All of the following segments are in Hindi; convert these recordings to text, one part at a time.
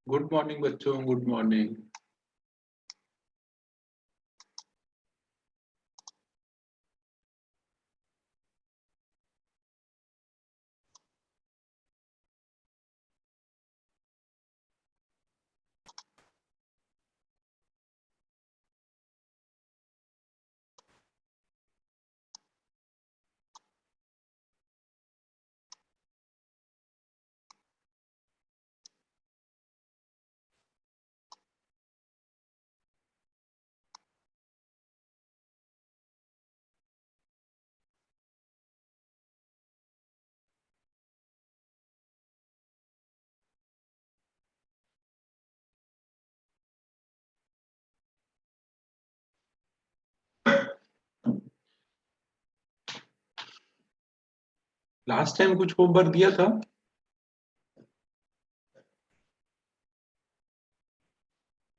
गुड मॉर्निंग बच्चों, गुड मॉर्निंग। लास्ट टाइम कुछ होमवर्क दिया था?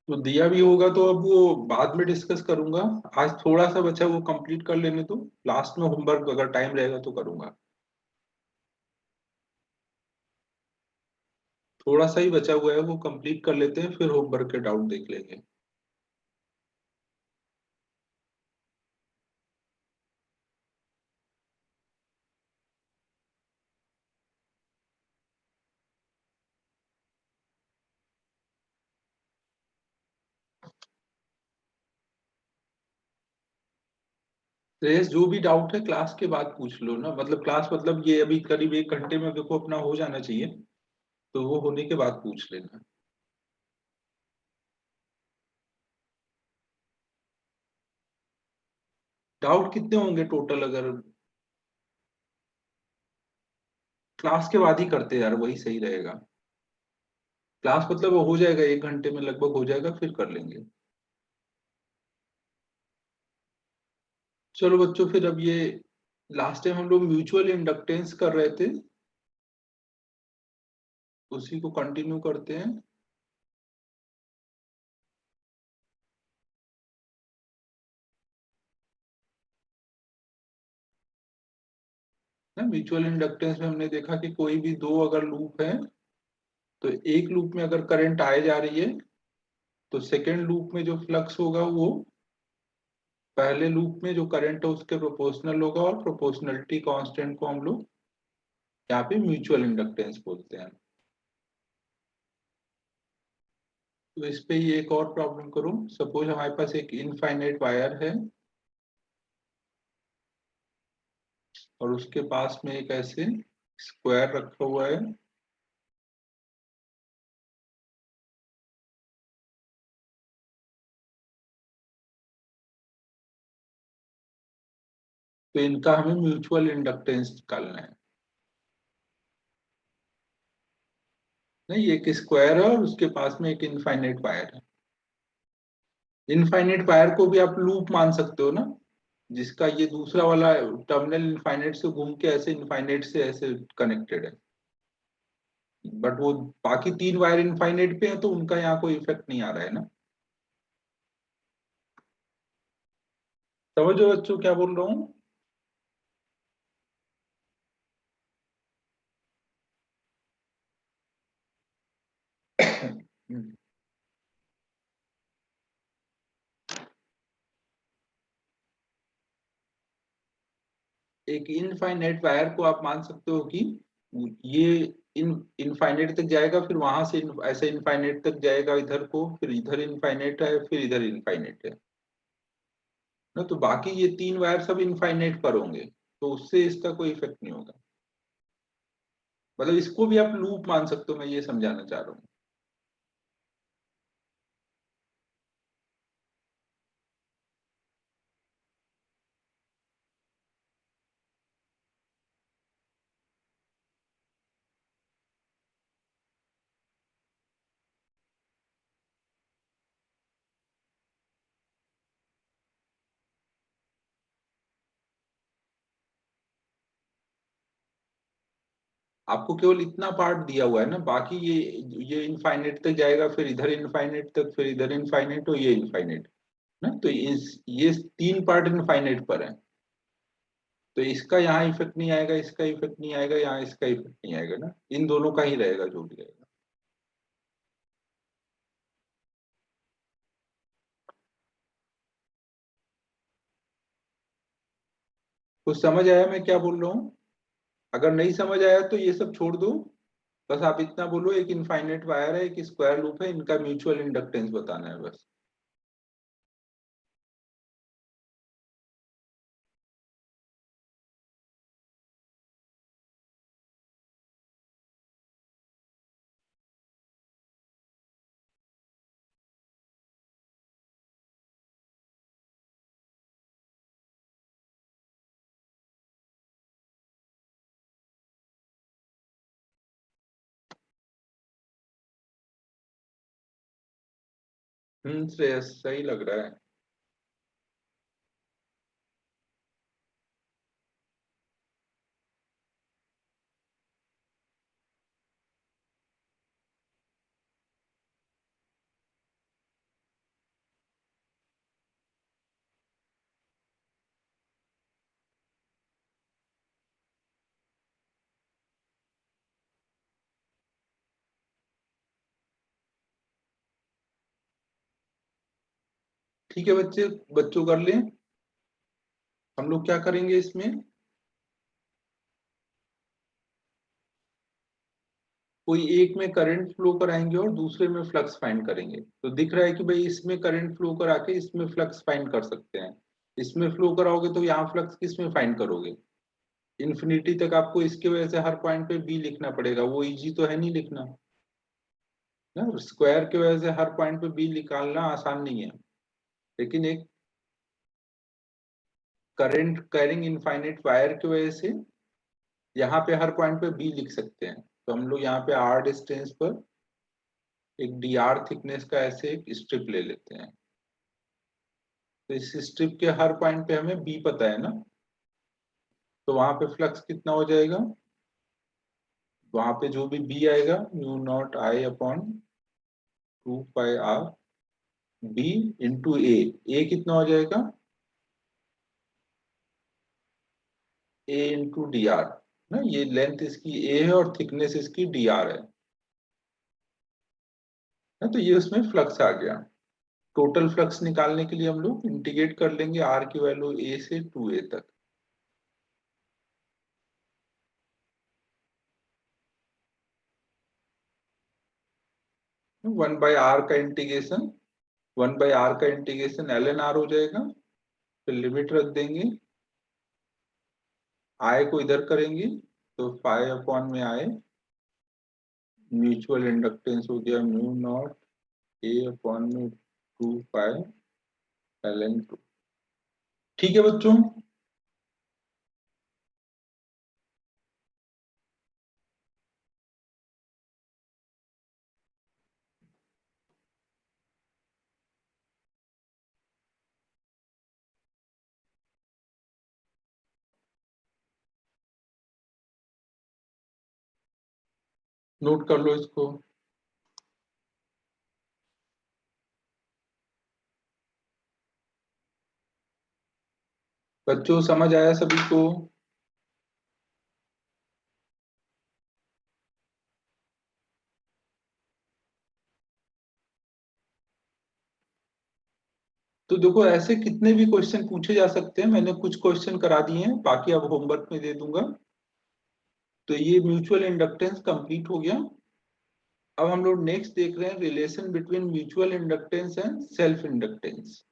तो दिया भी होगा तो अब वो बाद में डिस्कस करूंगा। आज थोड़ा सा बचा, वो कंप्लीट कर लेने तो लास्ट में होमवर्क अगर टाइम रहेगा तो करूंगा। थोड़ा सा ही बचा हुआ है, वो कंप्लीट कर लेते हैं, फिर होमवर्क के डाउट देख लेंगे। श्रेयस, जो भी डाउट है क्लास के बाद पूछ लो ना। मतलब क्लास मतलब ये अभी करीब 1 घंटे में देखो अपना हो जाना चाहिए, तो वो होने के बाद पूछ लेना। डाउट कितने होंगे टोटल? अगर क्लास के बाद ही करते यार, वही सही रहेगा। क्लास मतलब वो हो जाएगा, 1 घंटे में लगभग हो जाएगा, फिर कर लेंगे। चलो बच्चों, फिर अब ये लास्ट टाइम हम लोग म्यूचुअल इंडक्टेंस कर रहे थे, उसी को कंटिन्यू करते हैं। ना, म्यूचुअल इंडक्टेंस में हमने देखा कि कोई भी दो अगर लूप है, तो एक लूप में अगर करंट आए जा रही है, तो सेकेंड लूप में जो फ्लक्स होगा वो पहले लूप में जो करंट है उसके प्रोपोर्शनल होगा, और प्रोपोर्शनलिटी कांस्टेंट को हम लोग यहाँ पे म्यूचुअल इंडक्टेंस बोलते हैं। तो इस पे ही एक और प्रॉब्लम करो। सपोज हमारे पास एक इनफाइनाइट वायर है, और उसके पास में एक ऐसे स्क्वायर रखा हुआ है। तो इनका हमें म्यूचुअल इंडक्टेंस निकालना है। नहीं, एक स्क्वायर है और उसके पास में एक इनफाइनाइट वायर है। इनफाइनाइट वायर को भी आप लूप मान सकते हो ना, जिसका ये दूसरा वाला टर्मिनल इनफाइनाइट से घूम के ऐसे इनफाइनाइट से ऐसे कनेक्टेड है। बट वो बाकी तीन वायर इनफाइनाइट पे है, तो उनका यहाँ कोई इफेक्ट नहीं आ रहा है ना। समझो बच्चों क्या बोल रहा हूँ? एक इनफाइनाइट वायर को आप मान सकते हो कि ये इन इनफाइनाइट तक जाएगा, फिर वहां से ऐसे इनफाइनाइट तक जाएगा इधर को, फिर इधर इनफाइनाइट है, फिर इधर इनफाइनाइट है ना। तो बाकी ये तीन वायर सब इनफाइनाइट पर होंगे, तो उससे इसका कोई इफेक्ट नहीं होगा। मतलब इसको भी आप लूप मान सकते हो, मैं ये समझाना चाह रहा हूँ। आपको केवल इतना पार्ट दिया हुआ है ना, बाकी ये इनफाइनाइट तक जाएगा, फिर इधर इनफाइनाइट तक, फिर इधर इनफाइनाइट और ये इनफाइनाइट ना। तो ये तीन पार्ट इनफाइनाइट पर है। तो इसका यहाँ इफेक्ट नहीं आएगा, इसका इफेक्ट नहीं आएगा, यहाँ इसका इफेक्ट नहीं आएगा ना। इन दोनों का ही रहेगा जो भी रहेगा। कुछ समझ आया मैं क्या बोल रहा हूँ? अगर नहीं समझ आया तो ये सब छोड़ दो। बस आप इतना बोलो, एक इनफाइनाइट वायर है, एक स्क्वायर लूप है, इनका म्यूचुअल इंडक्टेंस बताना है बस। श्रेयस सही लग रहा है। ठीक है बच्चे, बच्चों कर लें। हम लोग क्या करेंगे इसमें, कोई एक में करंट फ्लो कराएंगे और दूसरे में फ्लक्स फाइंड करेंगे। तो दिख रहा है कि भाई इसमें करंट फ्लो करा के इसमें फ्लक्स फाइंड कर सकते हैं। इसमें फ्लो कराओगे तो यहाँ फ्लक्स किस में फाइंड करोगे? इन्फिनिटी तक आपको इसके वजह से हर पॉइंट पे बी लिखना पड़ेगा, वो इजी तो है नहीं लिखना ना। स्क्वायर की वजह से हर पॉइंट पे बी निकालना आसान नहीं है। लेकिन एक करंट कैरिंग इनफाइनाइट वायर की वजह से यहाँ पे हर पॉइंट पे बी लिख सकते हैं। तो हम लोग यहाँ पे आर डिस्टेंस पर एक डी आर थिकनेस का ऐसे एक स्ट्रिप ले लेते हैं। तो इस स्ट्रिप के हर पॉइंट पे हमें बी पता है ना, तो वहां पे फ्लक्स कितना हो जाएगा? वहां पे जो भी बी आएगा, mu not I upon 2 pi R B into ए कितना हो जाएगा? ए इंटू डी आर ना, ये लेंथ इसकी ए है और थिकनेस इसकी डी आर है ना। तो ये उसमें फ्लक्स आ गया। टोटल फ्लक्स निकालने के लिए हम लोग इंटीग्रेट कर लेंगे आर की वैल्यू ए से 2a तक। 1 बाई आर का इंटीग्रेशन एल एन आर हो जाएगा। फिर लिमिट रख देंगे, आई को इधर करेंगे तो 5 अपॉन में आए, म्यूचुअल इंडक्टेंस हो गया म्यू नॉट ए अपॉन में 2 पाई ln 2। ठीक है बच्चों, नोट कर लो इसको। बच्चों समझ आया सभी को? तो देखो ऐसे कितने भी क्वेश्चन पूछे जा सकते हैं, मैंने कुछ क्वेश्चन करा दिए हैं, बाकी अब होमवर्क में दे दूंगा। तो ये म्यूचुअल इंडक्टेंस कंप्लीट हो गया। अब हम लोग नेक्स्ट देख रहे हैं relation between mutual inductance and self inductance.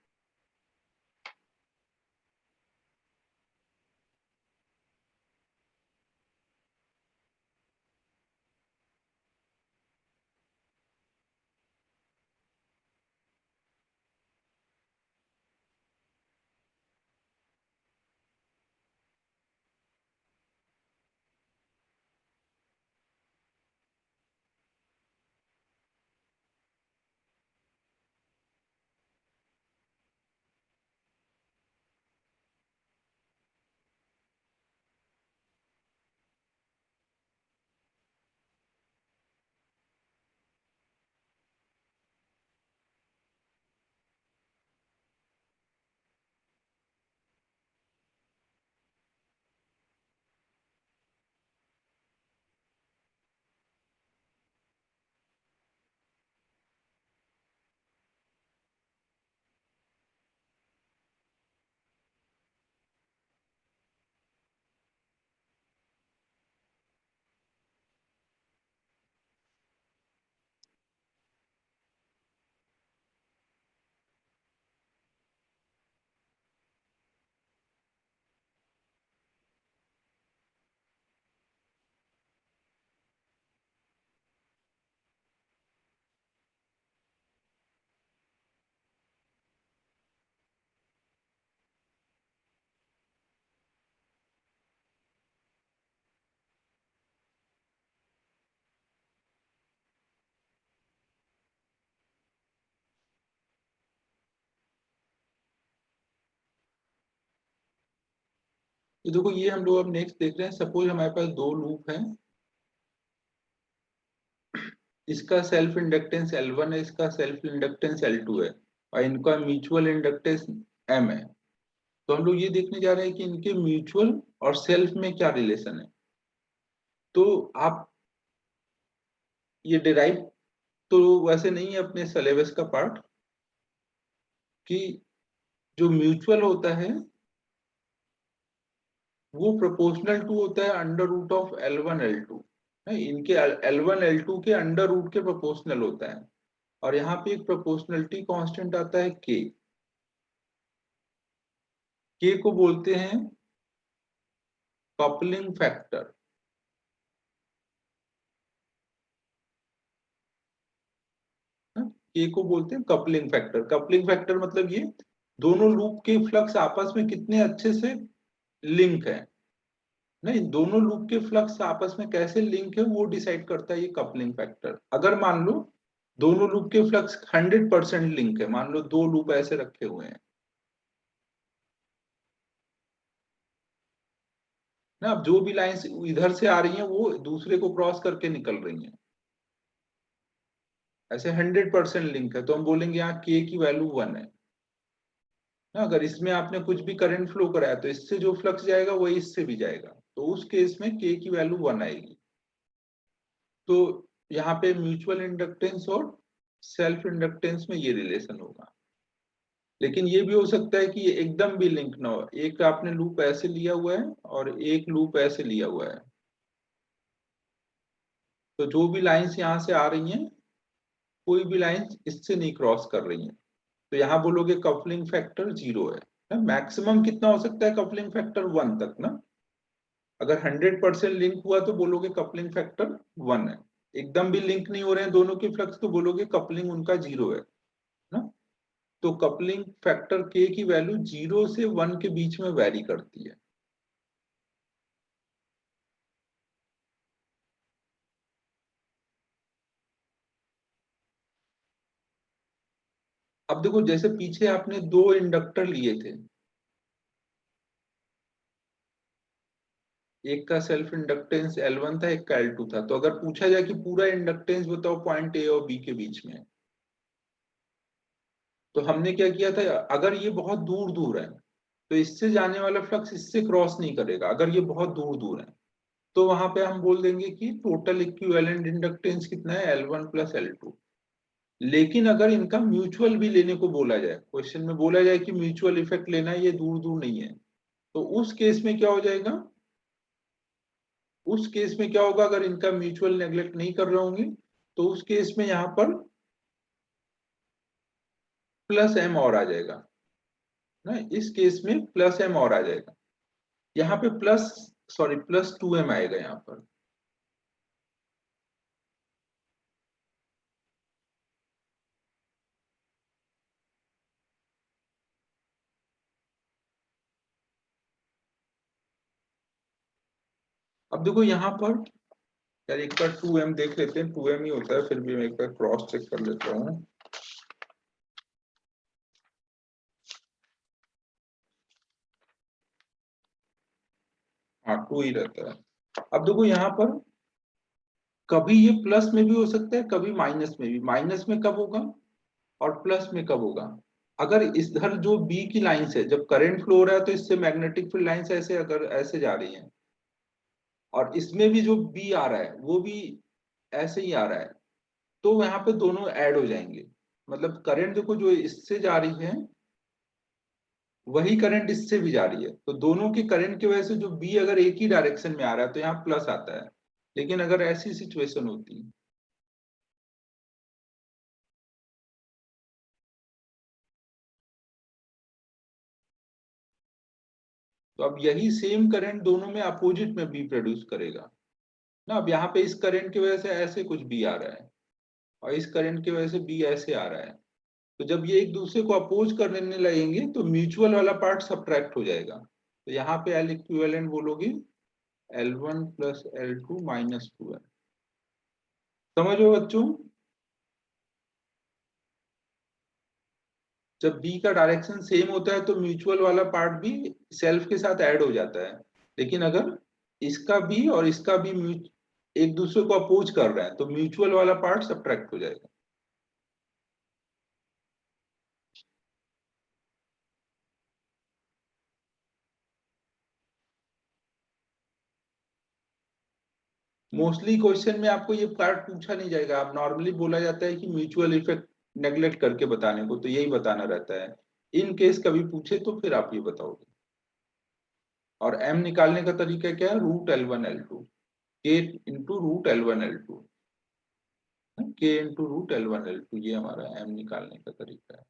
ये देखो, ये हम लोग अब नेक्स्ट देख रहे हैं। सपोज हमारे पास दो लूप है, इसका सेल्फ इंडक्टेंस L1 है, इसका सेल्फ इंडक्टेंस L2 है, और इनका म्यूचुअल इंडक्टेंस M है। तो हम लोग ये देखने जा रहे हैं कि इनके म्यूचुअल और सेल्फ में क्या रिलेशन है। तो आप ये डिराइव तो वैसे नहीं है अपने सिलेबस का पार्ट, कि जो म्यूचुअल होता है वो प्रोपोर्शनल टू होता है under root of L1 L2। इनके L1 L2 के अंडर रूट के प्रोपोर्शनल होता है। और यहाँ पे एक प्रोपोर्शनलिटी कांस्टेंट आता है के को बोलते हैं कपलिंग फैक्टर। के को बोलते हैं कपलिंग फैक्टर। कपलिंग फैक्टर मतलब ये दोनों लूप के फ्लक्स आपस में कितने अच्छे से लिंक है। नहीं, दोनों लूप के फ्लक्स आपस में कैसे लिंक है वो डिसाइड करता है ये कपलिंग फैक्टर। अगर मान लो दोनों लूप के फ्लक्स 100% लिंक है, मान लो दो लूप ऐसे रखे हुए हैं ना, अब जो भी लाइंस इधर से आ रही हैं वो दूसरे को क्रॉस करके निकल रही हैं, ऐसे 100% लिंक है, तो हम बोलेंगे यहाँ के की वैल्यू 1 है ना। अगर इसमें आपने कुछ भी करंट फ्लो कराया तो इससे जो फ्लक्स जाएगा वही इससे भी जाएगा, तो उस केस में के की वैल्यू 1 आएगी। तो यहाँ पे म्यूचुअल इंडक्टेंस और सेल्फ इंडक्टेंस में ये रिलेशन होगा। लेकिन ये भी हो सकता है कि ये एकदम भी लिंक ना हो, एक आपने लूप ऐसे लिया हुआ है और एक लूप ऐसे लिया हुआ है, तो जो भी लाइंस यहाँ से आ रही हैं कोई भी लाइंस इससे नहीं क्रॉस कर रही हैं, तो यहाँ बोलोगे कपलिंग फैक्टर 0 है। मैक्सिमम कितना हो सकता है कपलिंग फैक्टर 1 तक ना। अगर 100% लिंक हुआ तो बोलोगे कपलिंग फैक्टर 1 है। एकदम भी लिंक नहीं हो रहे हैं दोनों के फ्लक्स तो बोलोगे कपलिंग उनका 0 है ना। तो कपलिंग फैक्टर के की वैल्यू 0 से 1 के बीच में वैरी करती है। अब देखो, जैसे पीछे आपने दो इंडक्टर लिए थे, एक का सेल्फ इंडक्टेंस L1 था, एक का L2 था। तो अगर पूछा जाए कि पूरा इंडक्टेंस बताओ पॉइंट ए और बी के बीच में, तो हमने क्या किया था, अगर ये बहुत दूर दूर है तो इससे जाने वाला फ्लक्स इससे क्रॉस नहीं करेगा। अगर ये बहुत दूर दूर है तो वहां पे हम बोल देंगे कि टोटल इक्विवेलेंट इंडक्टेंस कितना है, L1 प्लस L2। लेकिन अगर इनका म्यूचुअल भी लेने को बोला जाए, क्वेश्चन में बोला जाए कि म्यूचुअल इफेक्ट लेना है, ये दूर दूर नहीं है, तो उस केस में क्या हो जाएगा, उस केस में क्या होगा, अगर इनका म्यूचुअल नेग्लेक्ट नहीं कर रहे होंगे तो उस केस में यहाँ पर प्लस एम और आ जाएगा ना। इस केस में प्लस एम और आ जाएगा, यहाँ पे प्लस, सॉरी प्लस 2m आएगा यहाँ पर। अब देखो यहाँ पर, यार एक बार 2m देख लेते हैं, 2m ही होता है, फिर भी मैं एक बार क्रॉस चेक कर लेता हूँ। हाँ 2 ही रहता है। अब देखो यहाँ पर कभी ये प्लस में भी हो सकता है, कभी माइनस में भी। माइनस में कब होगा और प्लस में कब होगा, अगर इधर जो बी की लाइंस है जब करंट फ्लो हो रहा है तो इससे मैग्नेटिक फील्ड लाइंस ऐसे अगर ऐसे जा रही हैं, और इसमें भी जो बी आ रहा है वो भी ऐसे ही आ रहा है, तो यहाँ पे दोनों ऐड हो जाएंगे। मतलब करंट देखो जो इससे जा रही है वही करंट इससे भी जा रही है, तो दोनों के करंट की वजह से जो बी अगर एक ही डायरेक्शन में आ रहा है तो यहाँ प्लस आता है। लेकिन अगर ऐसी सिचुएशन होती, तो अब यही सेम करंट दोनों में अपोजिट में बी प्रोड्यूस करेगा ना। अब यहाँ पे इस करंट की वजह से ऐसे कुछ बी आ रहा है और इस करंट की वजह से बी ऐसे आ रहा है, तो जब ये एक दूसरे को अपोज करने लगेंगे तो म्यूचुअल वाला पार्ट सब्ट्रैक्ट हो जाएगा। तो यहाँ पे एल इक्विवेलेंट बोलोगे L1 प्लस L2 माइनस 2 है। समझो बच्चों, जब बी का डायरेक्शन सेम होता है तो म्यूचुअल वाला पार्ट भी सेल्फ के साथ ऐड हो जाता है। लेकिन अगर इसका भी और इसका भी एक दूसरे को अपोज कर रहे हैं तो म्यूचुअल वाला पार्ट सब्ट्रैक्ट हो जाएगा। मोस्टली क्वेश्चन में आपको ये पार्ट पूछा नहीं जाएगा। आप नॉर्मली बोला जाता है कि म्यूचुअल इफेक्ट नेग्लेक्ट करके बताने को, तो यही बताना रहता है। इन केस कभी पूछे तो फिर आप ये बताओगे। और एम निकालने का तरीका क्या है? रूट L1 L2, के इंटू रूट L1 L2, के इंटू रूट L1 L2, ये हमारा एम निकालने का तरीका है।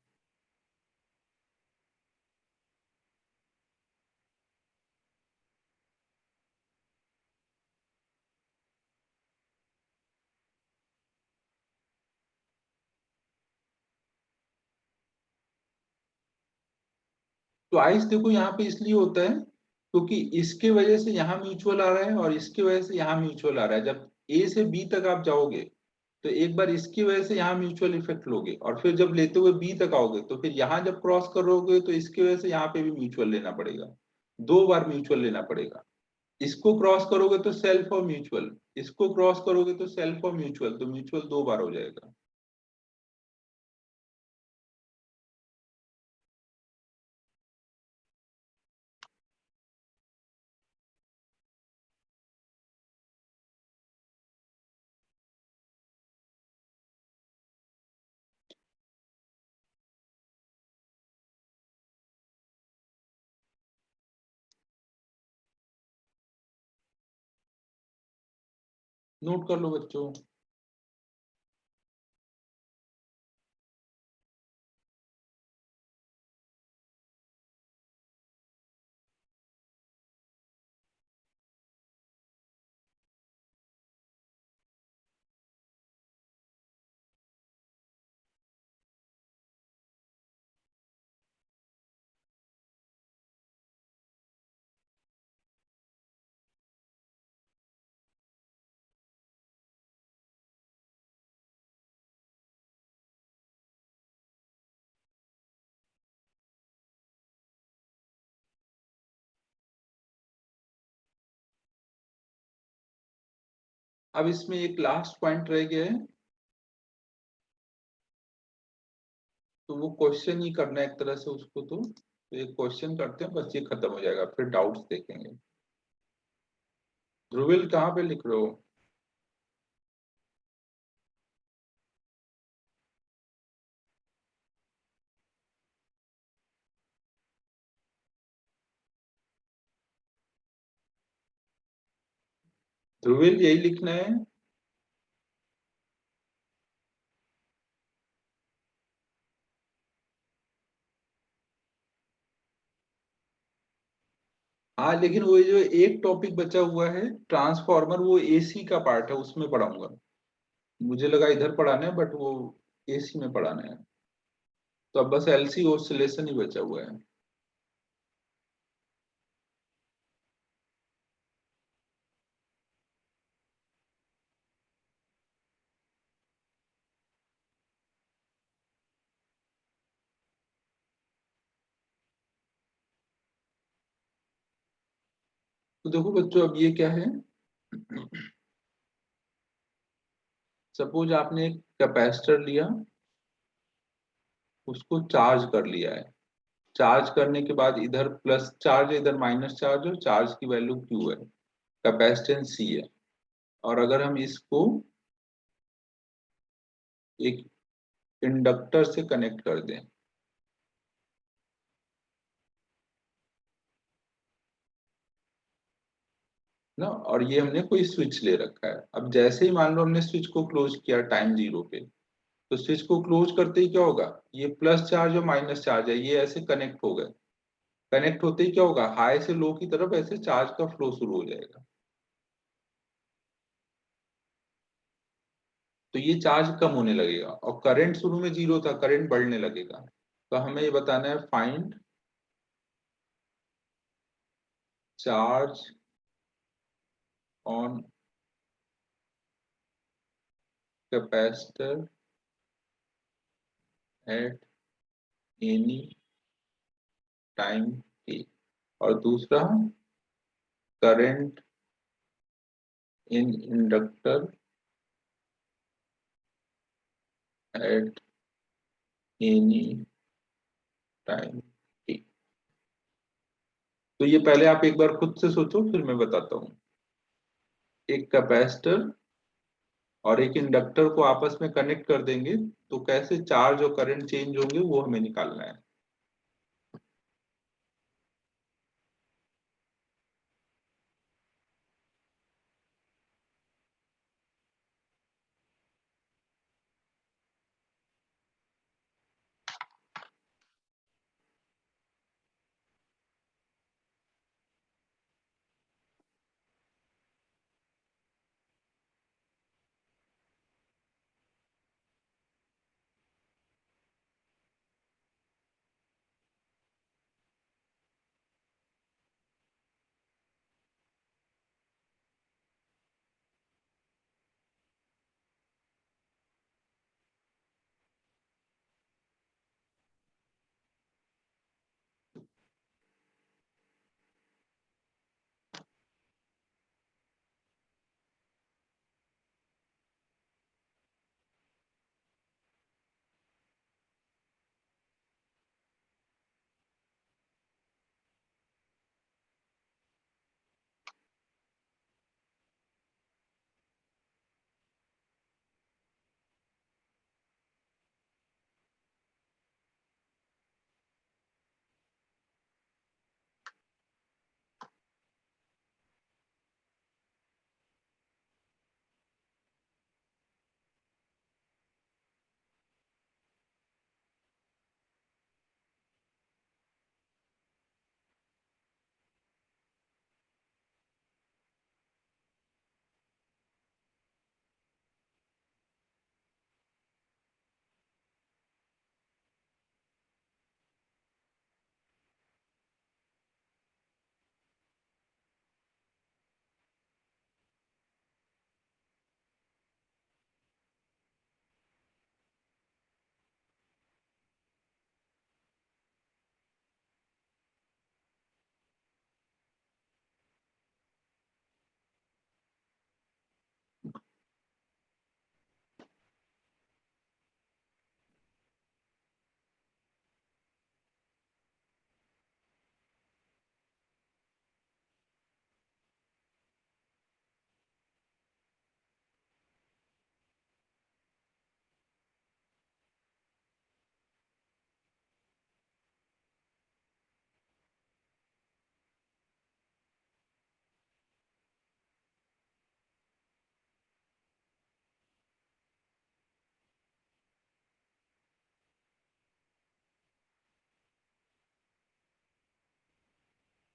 ट्वाइस देखो यहाँ पे इसलिए होता है क्योंकि इसके वजह से यहाँ म्यूचुअल आ रहा है और इसके वजह से यहाँ म्यूचुअल आ रहा है। जब ए से बी तक आप जाओगे तो एक बार इसकी वजह से यहाँ म्यूचुअल इफेक्ट लोगे, और फिर जब लेते हुए बी तक आओगे तो फिर यहाँ जब क्रॉस करोगे तो इसकी वजह से यहाँ पे भी म्यूचुअल लेना पड़ेगा। दो बार म्यूचुअल लेना पड़ेगा। इसको क्रॉस करोगे तो सेल्फ और म्यूचुअल, इसको क्रॉस करोगे तो सेल्फ और म्यूचुअल, तो म्यूचुअल दो बार हो जाएगा। नोट कर लो बच्चों। अब इसमें एक लास्ट पॉइंट रह गया है, तो वो क्वेश्चन ही करना है एक तरह से उसको। तो एक क्वेश्चन करते हैं, बस ये खत्म हो जाएगा, फिर डाउट्स देखेंगे। ध्रुविल कहाँ पे लिख रहे हो? ध्रुविल यही लिखना है। हाँ, लेकिन वो जो एक टॉपिक बचा हुआ है ट्रांसफॉर्मर, वो एसी का पार्ट है, उसमें पढ़ाऊंगा। मुझे लगा इधर पढ़ाना है, बट वो एसी में पढ़ाना है। तो अब बस एलसी ऑसिलेशन ही बचा हुआ है। तो देखो बच्चों, अब ये क्या है? सपोज आपने एक कैपेसिटर लिया, उसको चार्ज कर लिया है। चार्ज करने के बाद इधर प्लस चार्ज है, इधर माइनस चार्ज है, चार्ज की वैल्यू क्यू है, कैपेसिटेंस सी है। और अगर हम इसको एक इंडक्टर से कनेक्ट कर दें ना, और ये हमने कोई स्विच ले रखा है। अब जैसे ही मान लो हमने स्विच को क्लोज किया टाइम जीरो पे, तो स्विच को क्लोज करते ही क्या होगा? ये प्लस चार्ज और माइनस चार्ज है, ये ऐसे कनेक्ट हो गए। कनेक्ट होते ही क्या होगा? हाई से लो की तरफ ऐसे चार्ज का फ्लो शुरू हो जाएगा। तो ये चार्ज कम होने लगेगा, और करंट शुरू में जीरो था, करंट बढ़ने लगेगा। तो हमें ये बताना है, find charge on capacitor at any time T. और दूसरा, current in inductor at any time t। तो ये पहले आप एक बार खुद से सोचो, फिर मैं बताता हूँ। एक कैपेसिटर और एक इंडक्टर को आपस में कनेक्ट कर देंगे तो कैसे चार्ज और करंट चेंज होंगे वो हमें निकालना है।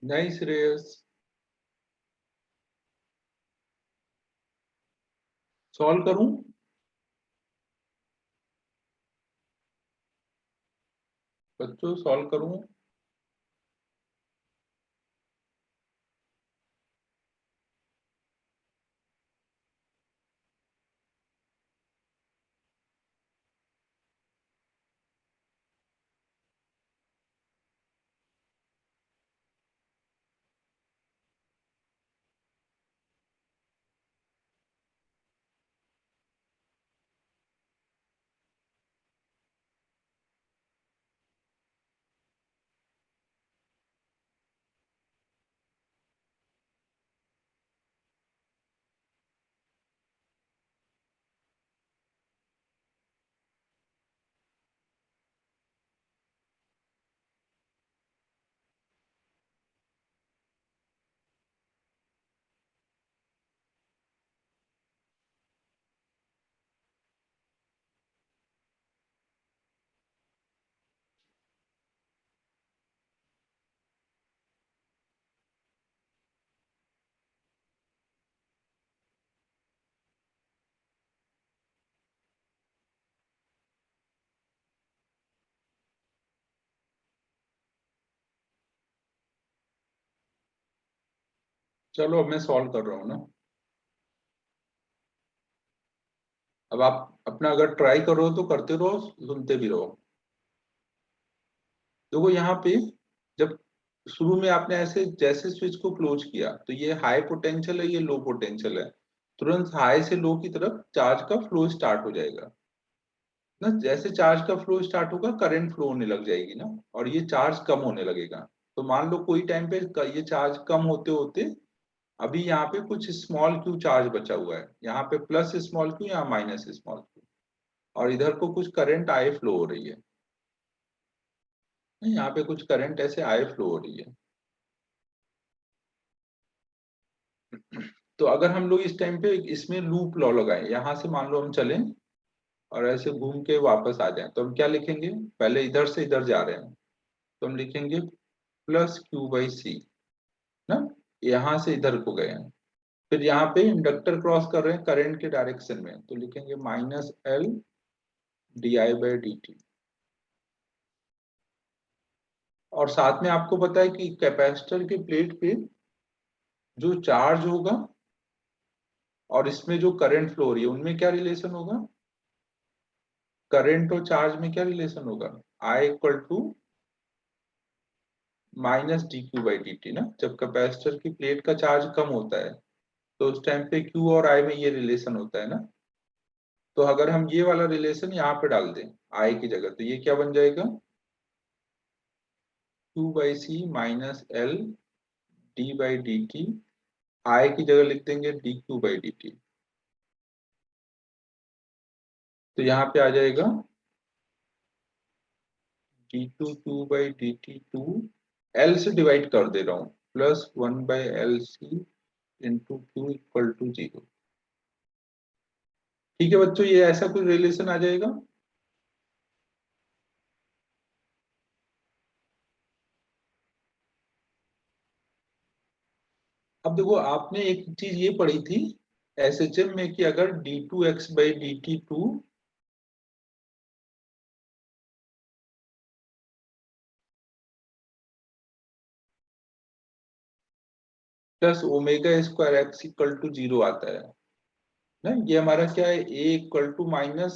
नहीं श्रेयस, सॉल्व करूं? बच्चों सॉल्व करूं? चलो अब मैं सॉल्व कर रहा हूँ ना। अब आप अपना अगर ट्राई करो तो करते रहो, सुनते भी रहो। देखो यहाँ पे जब शुरू में आपने ऐसे जैसे स्विच को क्लोज किया तो ये हाई पोटेंशियल है, ये लो पोटेंशियल है, तुरंत हाई से लो की तरफ चार्ज का फ्लो स्टार्ट हो जाएगा ना। जैसे चार्ज का फ्लो स्टार्ट होगा करंट फ्लो होने लग जाएगी ना, और ये चार्ज कम होने लगेगा। तो मान लो कोई टाइम पे ये चार्ज कम होते होते अभी यहाँ पे कुछ स्मॉल क्यू चार्ज बचा हुआ है, यहाँ पे प्लस स्मॉल क्यू, यहाँ माइनस स्मॉल क्यू, और इधर को कुछ करंट आए फ्लो हो रही है, यहाँ पे कुछ करंट ऐसे आए फ्लो हो रही है। तो अगर हम लोग इस टाइम पे इसमें लूप लॉ लगाएं, यहां से मान लो हम चलें और ऐसे घूम के वापस आ जाएं, तो हम क्या लिखेंगे, पहले इधर से इधर जा रहे हैं तो हम लिखेंगे प्लस क्यू बाई सी ना, यहां से इधर को गए हैं। फिर यहाँ पे इंडक्टर क्रॉस कर रहे हैं करंट के डायरेक्शन में, तो लिखेंगे minus L D I by D T. और साथ में आपको पता है कि कैपेसिटर के प्लेट पे जो चार्ज होगा और इसमें जो करंट फ्लो हो रही है उनमें क्या रिलेशन होगा, करंट और चार्ज में क्या रिलेशन होगा, I equal to minus D Q by D T ना। जब कैपेसिटर की प्लेट का चार्ज कम होता है तो उस टाइम पे क्यू और आई में ये रिलेशन होता है ना। तो अगर हम ये वाला रिलेशन यहाँ पे डाल दें आई की जगह, तो ये क्या बन जाएगा, Q by C minus L D by D T, I की जगह लिख देंगे D Q by D T. तो यहाँ पे आ जाएगा D two Q by D T two, L से डिवाइड कर दे रहा हूँ, plus one by L C into Q equal to zero. ठीक है बच्चों, ये ऐसा कोई रिलेशन आ जाएगा। अब देखो आपने एक चीज ये पढ़ी थी एसएचएम में कि अगर D two X by D T two plus omega square X equal to zero आता है ना, ये हमारा क्या है, A equal to minus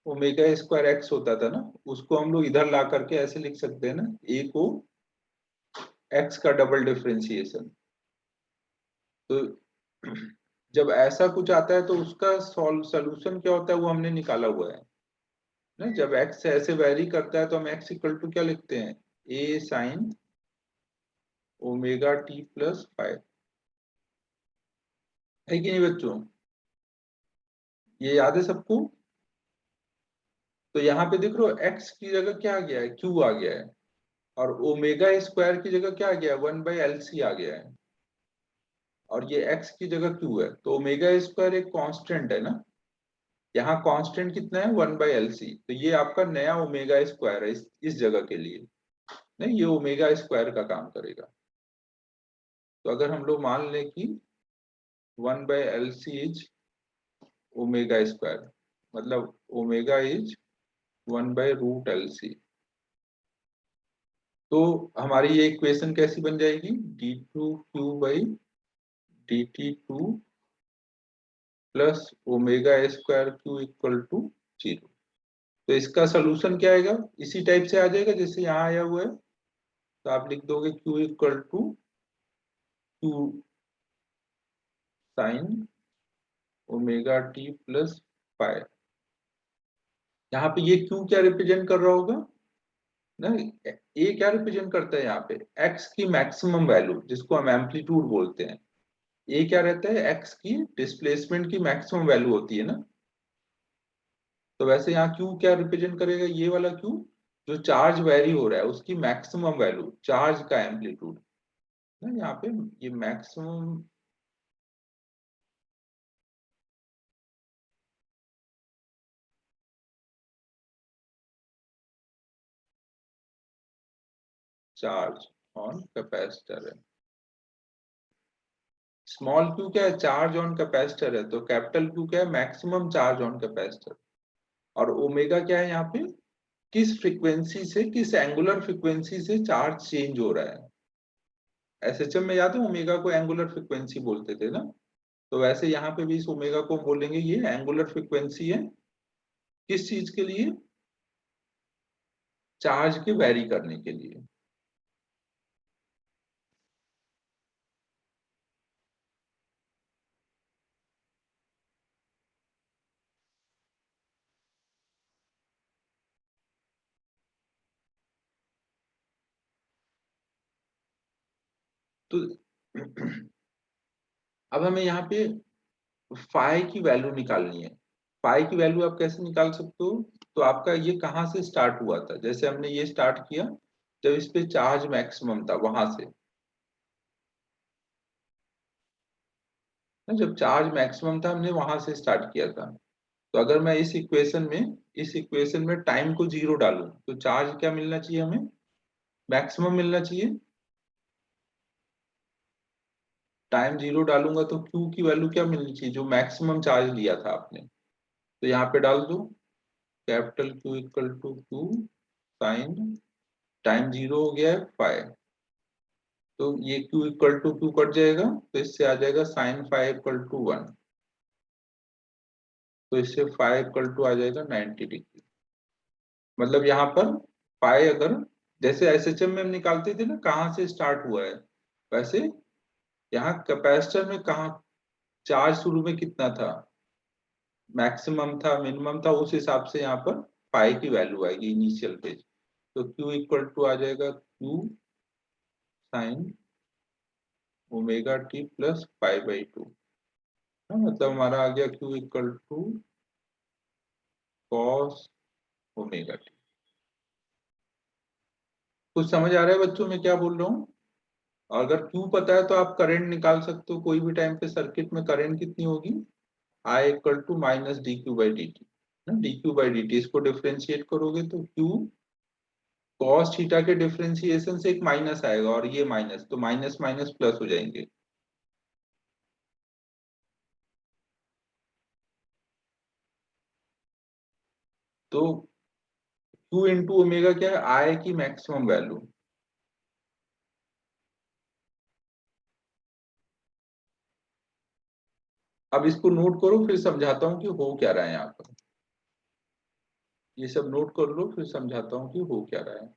omega square X होता था ना, उसको हम लोग इधर ला करके ऐसे लिख सकते हैं ना, ए को एक्स का डबल डिफरेंशिएशन। तो जब ऐसा कुछ आता है तो उसका सॉल्यूशन क्या होता है वो हमने निकाला हुआ है ना। जब एक्स ऐसे वेरी करता है तो हम एक्स इक्वल टू क्या लिखते हैं, A sine omega T plus five, है कि नहीं बच्चों, ये याद है सबको। तो यहाँ पे देख रहे हो एक्स की जगह क्या आ गया है, क्यू आ गया है, और ओमेगा स्क्वायर की जगह क्या आ गया है, वन बाई एल सी आ गया है, और ये एक्स की जगह क्यू है। तो ओमेगा स्क्वायर एक कांस्टेंट है ना, यहाँ कांस्टेंट कितना है, वन बाई एल सी, तो ये आपका नया ओमेगा स्क्वायर है इस जगह के लिए, नहीं ये ओमेगा स्क्वायर का काम करेगा। तो अगर हम लोग मान लें कि one by L C is omega square, मतलब omega is one by root L C, तो हमारी ये इक्वेशन कैसी बन जाएगी, D two Q by D T two plus omega square Q equal to zero. तो इसका सोल्यूशन क्या आएगा, इसी टाइप से आ जाएगा जैसे यहाँ आया हुआ है। तो आप लिख दोगे Q equal to Q sine omega T plus five. यहाँ पे ये क्यू क्या रिप्रेजेंट कर रहा होगा ना, ए क्या रिप्रेजेंट करता है यहाँ पे, एक्स की मैक्सिमम वैल्यू जिसको हम एम्पलीट्यूड बोलते हैं। ए क्या रहता है, एक्स की डिस्प्लेसमेंट की मैक्सिमम वैल्यू होती है ना। तो वैसे यहाँ क्यू क्या रिप्रेजेंट करेगा, ये वाला क्यू जो चार्ज वेरी हो रहा है उसकी मैक्सिमम वैल्यू, चार्ज का एम्पलीट्यूड ना, यहाँ पे ये मैक्सिमम चार्ज ऑन कैपेसिटर है। स्मॉल क्यू क्या है, चार्ज ऑन कैपेसिटर है, तो कैपिटल क्यू क्या है, मैक्सिमम चार्ज ऑन कैपेसिटर। और ओमेगा क्या है यहाँ पे, किस फ्रीक्वेंसी से, किस एंगुलर फ्रीक्वेंसी से चार्ज चेंज हो रहा है। एसएचएम में याद है ओमेगा को एंगुलर फ्रीक्वेंसी बोलते थे ना, तो वैसे यहाँ पे भी इस ओमेगा को बोलेंगे ये एंगुलर फ्रीक्वेंसी है, किस चीज के लिए, चार्ज के वेरी करने के लिए। तो अब हमें यहाँ पे फाई की वैल्यू निकालनी है। फाई की वैल्यू आप कैसे निकाल सकते हो? तो आपका ये कहाँ से स्टार्ट हुआ था? जैसे हमने ये स्टार्ट किया जब इस पे चार्ज मैक्सिमम था, वहां से। जब चार्ज मैक्सिमम था हमने वहां से स्टार्ट किया था। तो अगर मैं इस इक्वेशन में टाइम को 0 डालूं तो चार्ज क्या मिलना चाहिए हमें? मैक्सिमम मिलना चाहिए। टाइम 0 डालूंगा तो क्यू की वैल्यू क्या मिलनी चाहिए? जो मैक्सिमम चार्ज लिया था आपने। तो यहाँ पे डाल दो capital Q equal to Q sine time 0 हो गया है 5। तो ये Q equal to Q cut जाएगा, तो इससे आ जाएगा साइन 5 इक्वल टू 1। तो इससे 5 इक्वल टू आ जाएगा 90 डिग्री। मतलब यहाँ पर पाई अगर जैसे एसएचएम में हम निकालते थे ना कहाँ से स्टार्ट हुआ है, वैसे यहाँ कैपेसिटर में कहाँ चार्ज शुरू में कितना था, मैक्सिमम था मिनिमम था, उस हिसाब से यहाँ पर पाई की वैल्यू आएगी इनिशियल पे। तो Q इक्वल टू आ जाएगा Q sine omega T plus pi by 2। मतलब हमारा आ गया Q equal to cos omega T. कुछ समझ आ रहा है बच्चों में क्या बोल रहा हूँ? और अगर Q पता है तो आप करंट निकाल सकते हो, कोई भी टाइम पे सर्किट में करंट कितनी होगी, I equal to minus D Q by D T. D Q by D T इसको डिफ्रेंशिएट करोगे तो Q कॉस थीटा के डिफरेंशिएशन से एक माइनस आएगा और ये माइनस, तो माइनस माइनस प्लस हो जाएंगे। तो Q इंटू ओमेगा क्या है? I की मैक्सिमम वैल्यू। अब इसको नोट करो फिर समझाता हूँ कि हो क्या रहा है यहाँ पर। ये सब नोट कर लो फिर समझाता हूँ कि हो क्या रहा है।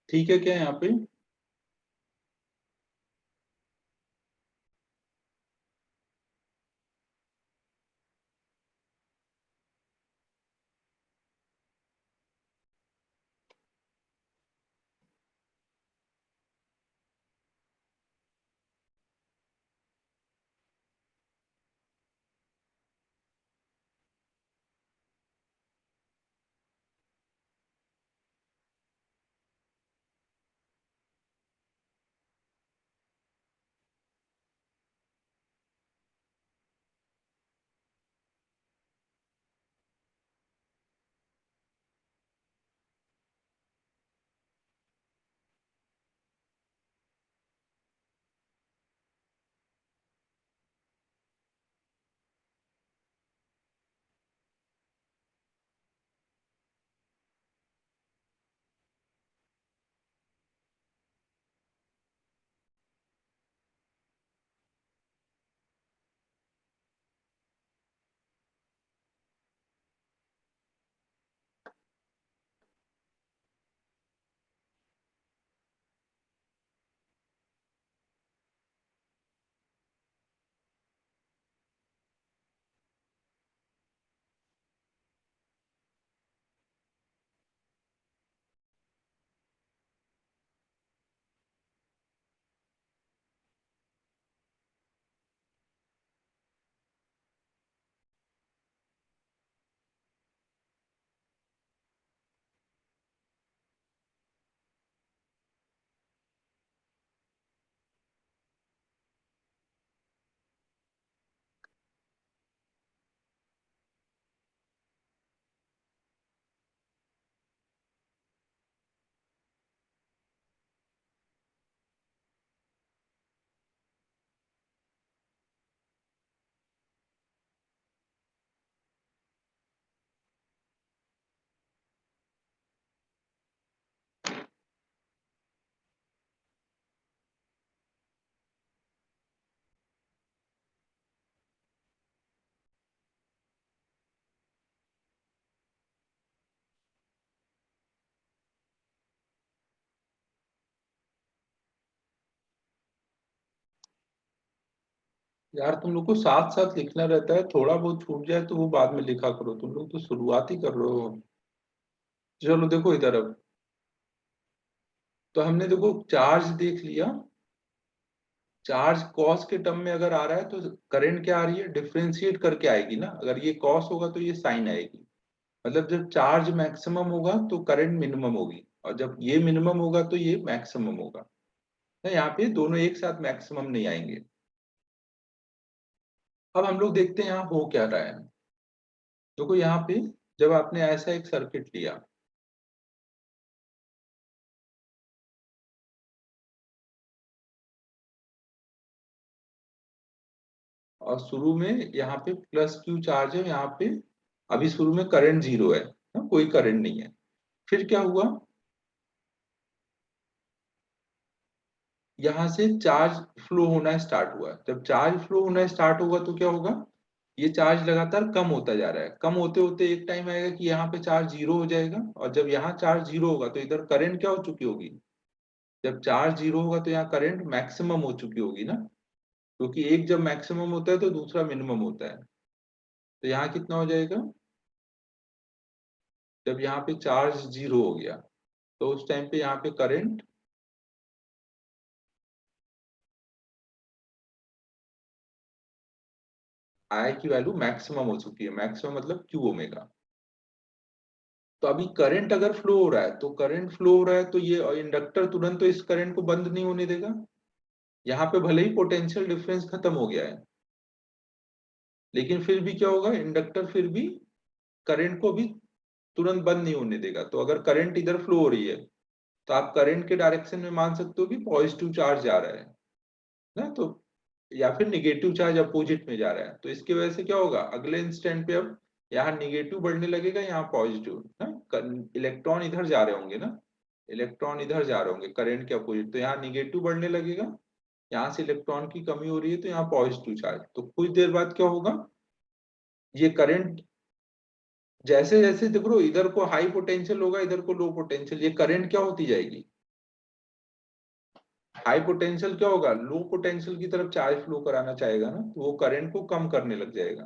ठीक है क्या यहाँ पे? यार तुम लोग को साथ साथ लिखना रहता है, थोड़ा बहुत छूट जाए तो वो बाद में लिखा करो, तुम लोग तो शुरुआत ही कर रहे हो। चलो देखो इधर अब, तो हमने देखो चार्ज देख लिया। चार्ज कॉस के टर्म में अगर आ रहा है तो करंट क्या आ रही है, डिफरेंशिएट करके आएगी ना। अगर ये कॉस होगा तो ये साइन आएगी। मतलब जब चार्ज मैक्सिमम होगा तो करंट मिनिमम होगी, और जब ये मिनिमम होगा तो ये मैक्सिमम होगा ना। यहाँ पे दोनों एक साथ मैक्सिमम नहीं आएंगे। अब हम लोग देखते हैं यहाँ हो क्या रहा है। देखो यहाँ पे जब आपने ऐसा एक सर्किट लिया, और शुरू में यहाँ पे प्लस क्यू चार्ज है, यहाँ पे अभी शुरू में करंट जीरो है ना, कोई करंट नहीं है। फिर क्या हुआ, यहाँ से चार्ज फ्लो होना स्टार्ट हुआ। जब चार्ज फ्लो होना स्टार्ट होगा तो क्या होगा, ये चार्ज लगातार कम होता जा रहा है। कम होते होते एक टाइम आएगा कि यहाँ पे चार्ज जीरो हो जाएगा, और जब यहाँ चार्ज जीरो होगा तो इधर करंट क्या हो चुकी होगी, जब चार्ज जीरो होगा तो यहाँ करंट मैक्सिमम हो चुकी होगी ना। क्योंकि एक जब मैक्सिमम होता है तो दूसरा मिनिमम होता है। तो यहाँ कितना हो जाएगा, जब यहाँ पे चार्ज जीरो हो गया तो उस टाइम पे यहाँ पे करंट आई की वैल्यू मैक्सिमम हो चुकी है। मैक्सिमम मतलब क्यू ओमेगा। तो अभी करंट अगर फ्लो हो रहा है, तो करंट फ्लो हो रहा है तो ये इंडक्टर तुरंत तो इस करंट को बंद नहीं होने देगा। यहाँ पे भले ही पोटेंशियल डिफरेंस खत्म हो गया है, लेकिन फिर भी क्या होगा, इंडक्टर फिर भी करंट को भी तुरंत बंद नहीं होने देगा। तो अगर करंट इधर फ्लो हो रही है तो आप करंट के डायरेक्शन में मान सकते हो कि पॉजिटिव चार्ज जा रहा है ना। तो या फिर निगेटिव चार्ज अपोजिट में जा रहा है, तो इसकी वजह से क्या होगा, अगले इंस्टेंट पे अब यहाँ निगेटिव बढ़ने लगेगा, यहाँ पॉजिटिव ना। इलेक्ट्रॉन इधर जा रहे होंगे ना, इलेक्ट्रॉन इधर जा रहे होंगे करंट के अपोजिट, तो यहाँ निगेटिव बढ़ने लगेगा। यहाँ से इलेक्ट्रॉन की कमी हो रही है तो यहाँ पॉजिटिव चार्ज। तो कुछ देर बाद क्या होगा, ये करंट जैसे जैसे देखो इधर को हाई पोटेंशियल होगा, इधर को लो पोटेंशियल, ये करंट क्या होती जाएगी, हाई पोटेंशियल क्या होगा, लो पोटेंशियल की तरफ चार्ज फ्लो कराना चाहेगा ना, तो वो करंट को कम करने लग जाएगा।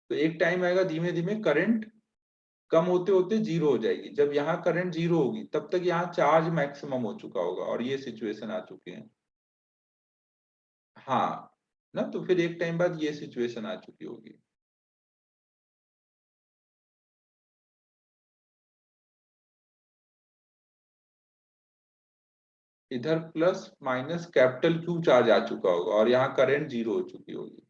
तो एक टाइम आएगा धीमे धीमे करंट कम होते होते जीरो हो जाएगी। जब यहाँ करंट जीरो होगी तब तक यहाँ चार्ज मैक्सिमम हो चुका होगा, और ये सिचुएशन आ चुके हैं। हाँ ना, तो फिर एक टाइम बाद ये सिचुएशन आ चुकी होगी। इधर plus minus capital Q charge आ चुका होगा, और यहाँ करंट जीरो हो चुकी होगी।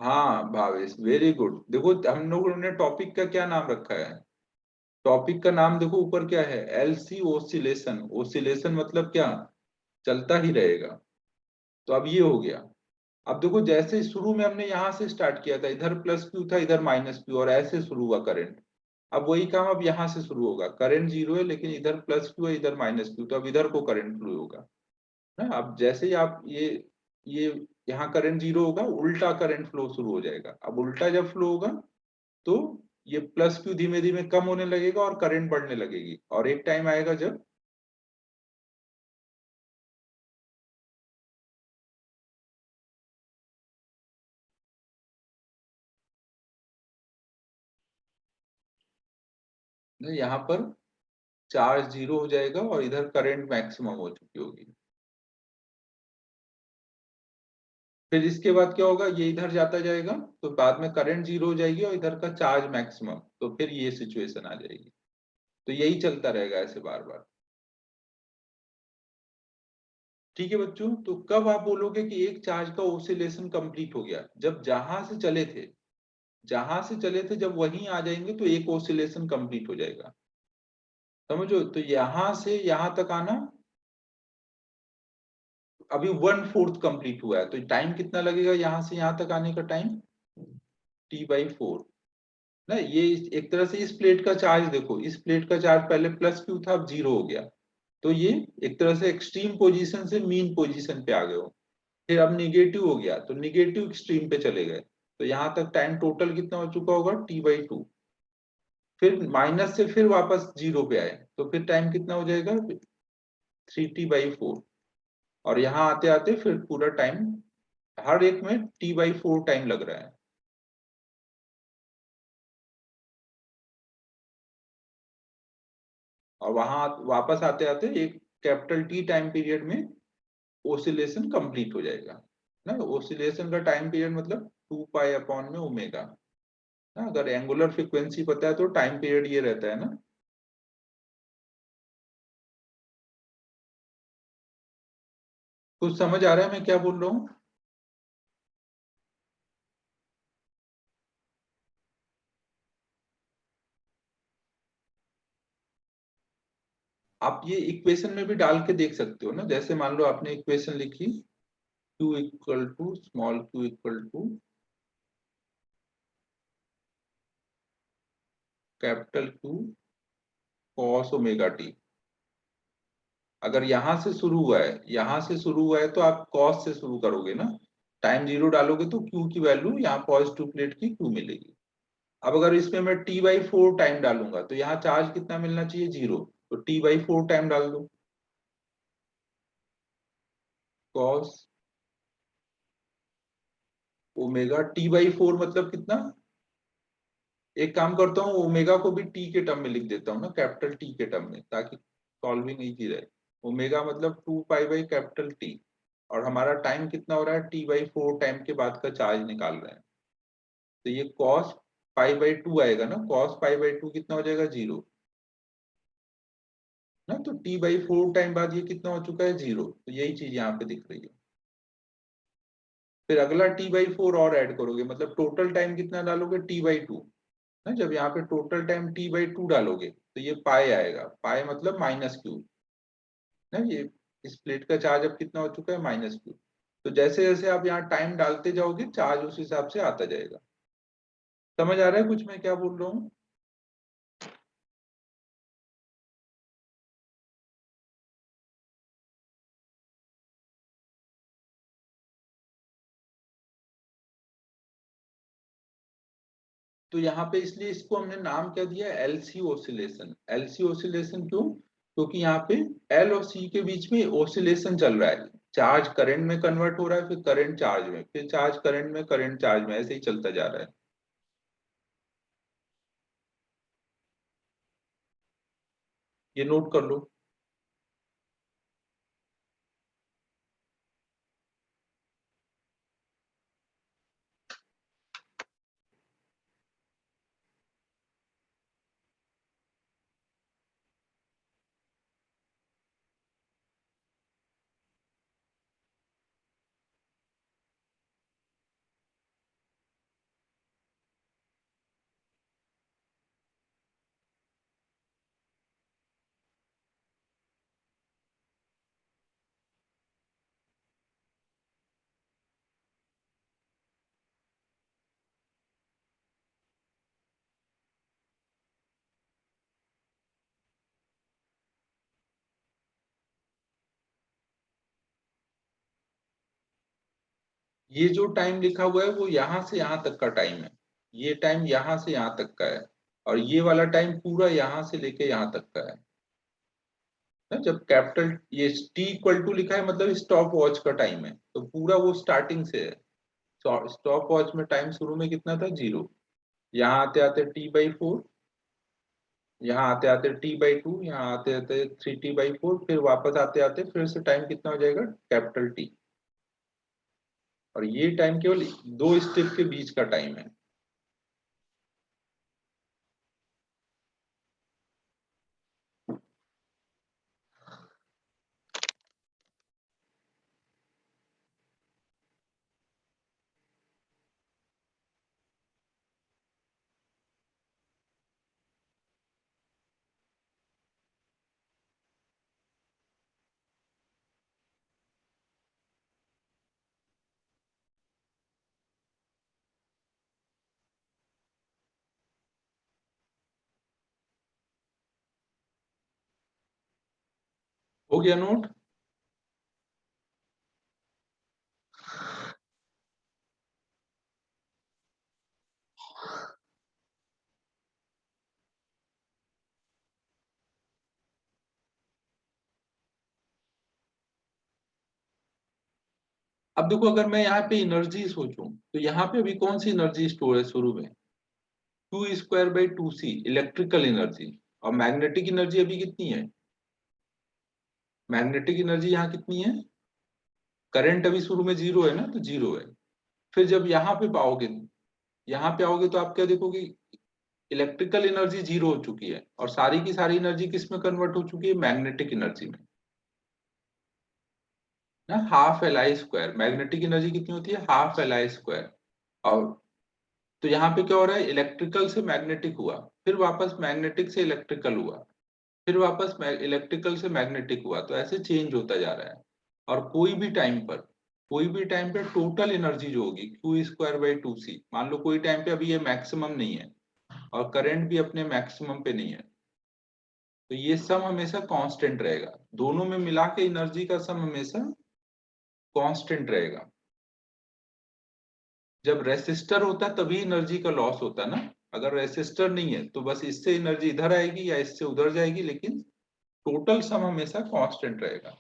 हाँ भावेश, वेरी गुड। देखो हम लोगों ने टॉपिक का क्या नाम रखा है, टॉपिक का नाम देखो ऊपर क्या है, एलसी ओसिलेशन। ओसिलेशन मतलब क्या, चलता ही रहेगा। तो अब ये हो गया। अब देखो जैसे शुरू में हमने यहाँ से स्टार्ट किया था, इधर प्लस क्यू था इधर माइनस क्यू, और ऐसे शुरू हुआ करंट। अब वही काम अब यहाँ से शुरू होगा, करंट जीरो है लेकिन इधर प्लस क्यू है इधर माइनस क्यू, तो अब इधर को करंट फ्लो होगा ना। अब जैसे ही आप ये यहाँ करंट जीरो होगा, उल्टा करंट फ्लो शुरू हो जाएगा। अब उल्टा जब फ्लो होगा तो ये प्लस क्यू धीमे धीमे कम होने लगेगा और करंट बढ़ने लगेगी, और एक टाइम आएगा जब यहाँ पर चार्ज जीरो हो जाएगा और इधर करंट मैक्सिमम हो चुकी होगी। फिर इसके बाद क्या होगा, ये इधर जाता जाएगा तो बाद में करंट जीरो हो जाएगी और इधर का चार्ज मैक्सिमम, तो फिर ये सिचुएशन आ जाएगी। तो यही चलता रहेगा ऐसे बार बार। ठीक है बच्चों, तो कब आप बोलोगे कि एक चार्ज का ओसिलेशन कंप्लीट हो गया, जब जहां से चले थे, जहां से चले थे जब वहीं आ जाएंगे तो एक ओसिलेशन कंप्लीट हो जाएगा। समझो, तो यहां से यहां तक आना अभी वन फोर्थ कंप्लीट हुआ है, तो टाइम कितना लगेगा यहाँ से यहाँ तक आने का टाइम, T/4 ना। ये एक तरह से इस प्लेट का चार्ज देखो, इस प्लेट का चार्ज पहले प्लस क्यू था अब जीरो हो गया, तो ये एक तरह से एक्सट्रीम पोजीशन से मीन पोजीशन पे आ गए हो। फिर अब निगेटिव हो गया तो निगेटिव एक्सट्रीम पे चले गए, तो यहाँ तक टाइम टोटल कितना हो चुका होगा, T/2। फिर माइनस से फिर वापस जीरो पे आए तो फिर टाइम कितना हो जाएगा, 3t/4 और यहाँ आते आते फिर पूरा टाइम हर एक में t/4 टाइम लग रहा है। और वहां वापस आते आते एक कैपिटल टी टाइम पीरियड में ओसिलेशन कंप्लीट हो जाएगा ना। ओसिलेशन का टाइम पीरियड मतलब 2 पाई अपॉन में ओमेगा ना। अगर एंगुलर फ्रीक्वेंसी पता है तो टाइम पीरियड ये रहता है ना। कुछ समझ आ रहा है मैं क्या बोल रहा हूँ? आप ये इक्वेशन में भी डाल के देख सकते हो ना। जैसे मान लो आपने इक्वेशन लिखी Q equal to small q equal to capital Q cos omega T. अगर यहां से शुरू हुआ है, यहां से शुरू हुआ है तो आप कॉस से शुरू करोगे ना। टाइम 0 डालोगे तो Q की वैल्यू यहाँ पॉजिटिव प्लेट की Q मिलेगी। अब अगर इसमें मैं t/4 टाइम डालूंगा तो यहाँ चार्ज कितना मिलना चाहिए? 0। तो t/4 टाइम डाल दो कॉस ओमेगा। t/4 मतलब कितना? एक काम करता हूँ, ओमेगा को भी टी के टर्म में लिख देता हूँ ना, कैपिटल टी के टर्म में, ताकि सॉल्विंग इजी रहे। ओमेगा मतलब 2 पाई/कैपिटल टी और हमारा टाइम कितना हो रहा है? t/4 टाइम के बाद का चार्ज निकाल रहे हैं। तो ये cos π/2 आएगा ना। cos π/2 कितना हो जाएगा? 0 ना। तो t/4 टाइम बाद ये कितना हो चुका है? 0। तो यही चीज यहाँ पे दिख रही है। फिर अगला t/4 और ऐड करोगे, मतलब टोटल टाइम कितना डालोगे? t/2 ना। जब यहाँ पे टोटल टाइम t/2 डालोगे तो ये पाई आएगा। पाई मतलब -q ना। ये इस प्लेट का चार्ज अब कितना हो चुका है? -q। तो जैसे जैसे आप यहाँ टाइम डालते जाओगे चार्ज उस हिसाब से आता जाएगा। समझ आ रहा है कुछ मैं क्या बोल रहा हूँ? तो यहाँ पे इसलिए इसको हमने नाम क्या दिया? LC oscillation. एलसी ओसिलेशन क्यों? क्योंकि यहाँ पे एल और सी के बीच में ओसिलेशन चल रहा है। चार्ज करंट में कन्वर्ट हो रहा है, फिर करंट चार्ज में, फिर चार्ज करंट में, करंट चार्ज में, ऐसे ही चलता जा रहा है। ये नोट कर लो। ये जो टाइम लिखा हुआ है वो यहाँ से यहाँ तक का टाइम है। ये टाइम यहाँ से यहाँ तक का है और ये वाला टाइम पूरा यहाँ से लेके यहाँ तक का है ना। जब कैपिटल ये t इक्वल टू लिखा है मतलब स्टॉप वॉच का टाइम है, तो पूरा वो स्टार्टिंग से है। स्टॉप वॉच में टाइम शुरू में कितना था? 0। यहाँ आते आते t/4, यहाँ आते आते t/2, यहाँ आते आते 3t/4, फिर वापस आते आते फिर से टाइम कितना हो जाएगा? Capital T. और ये टाइम केवल दो स्टेप के बीच का टाइम है। हो गया नोट? अब देखो, अगर मैं यहाँ पे एनर्जी सोचूं तो यहाँ पे अभी कौन सी एनर्जी स्टोर है शुरू में? Q² by 2C electrical energy. और मैग्नेटिक एनर्जी अभी कितनी है? मैग्नेटिक एनर्जी यहाँ कितनी है? करंट अभी शुरू में 0 है ना, तो 0 है। फिर जब यहाँ पे आओगे तो आप क्या देखोगे? इलेक्ट्रिकल एनर्जी 0 हो चुकी है और सारी की सारी एनर्जी किस में कन्वर्ट हो चुकी है? मैग्नेटिक एनर्जी में ना। ½ Li²। मैग्नेटिक एनर्जी कितनी होती है? ½ Li²। और तो यहाँ पे क्या हो रहा है? इलेक्ट्रिकल से मैग्नेटिक हुआ, फिर वापस मैग्नेटिक से इलेक्ट्रिकल हुआ, फिर वापस इलेक्ट्रिकल से मैग्नेटिक हुआ, तो ऐसे चेंज होता जा रहा है। और कोई भी टाइम पर टोटल एनर्जी जो होगी Q² by 2C, मान लो कोई टाइम पे अभी ये मैक्सिमम नहीं है और करंट भी अपने मैक्सिमम पे नहीं है, तो ये सम हमेशा कांस्टेंट रहेगा। दोनों में मिला के एनर्जी का सम हमेशा कांस्टेंट रहेगा। जब रेसिस्टर होता है तभी एनर्जी का लॉस होता है ना। अगर रेसिस्टर नहीं है तो बस इससे एनर्जी इधर आएगी या इससे उधर जाएगी, लेकिन टोटल सम हमेशा कांस्टेंट रहेगा।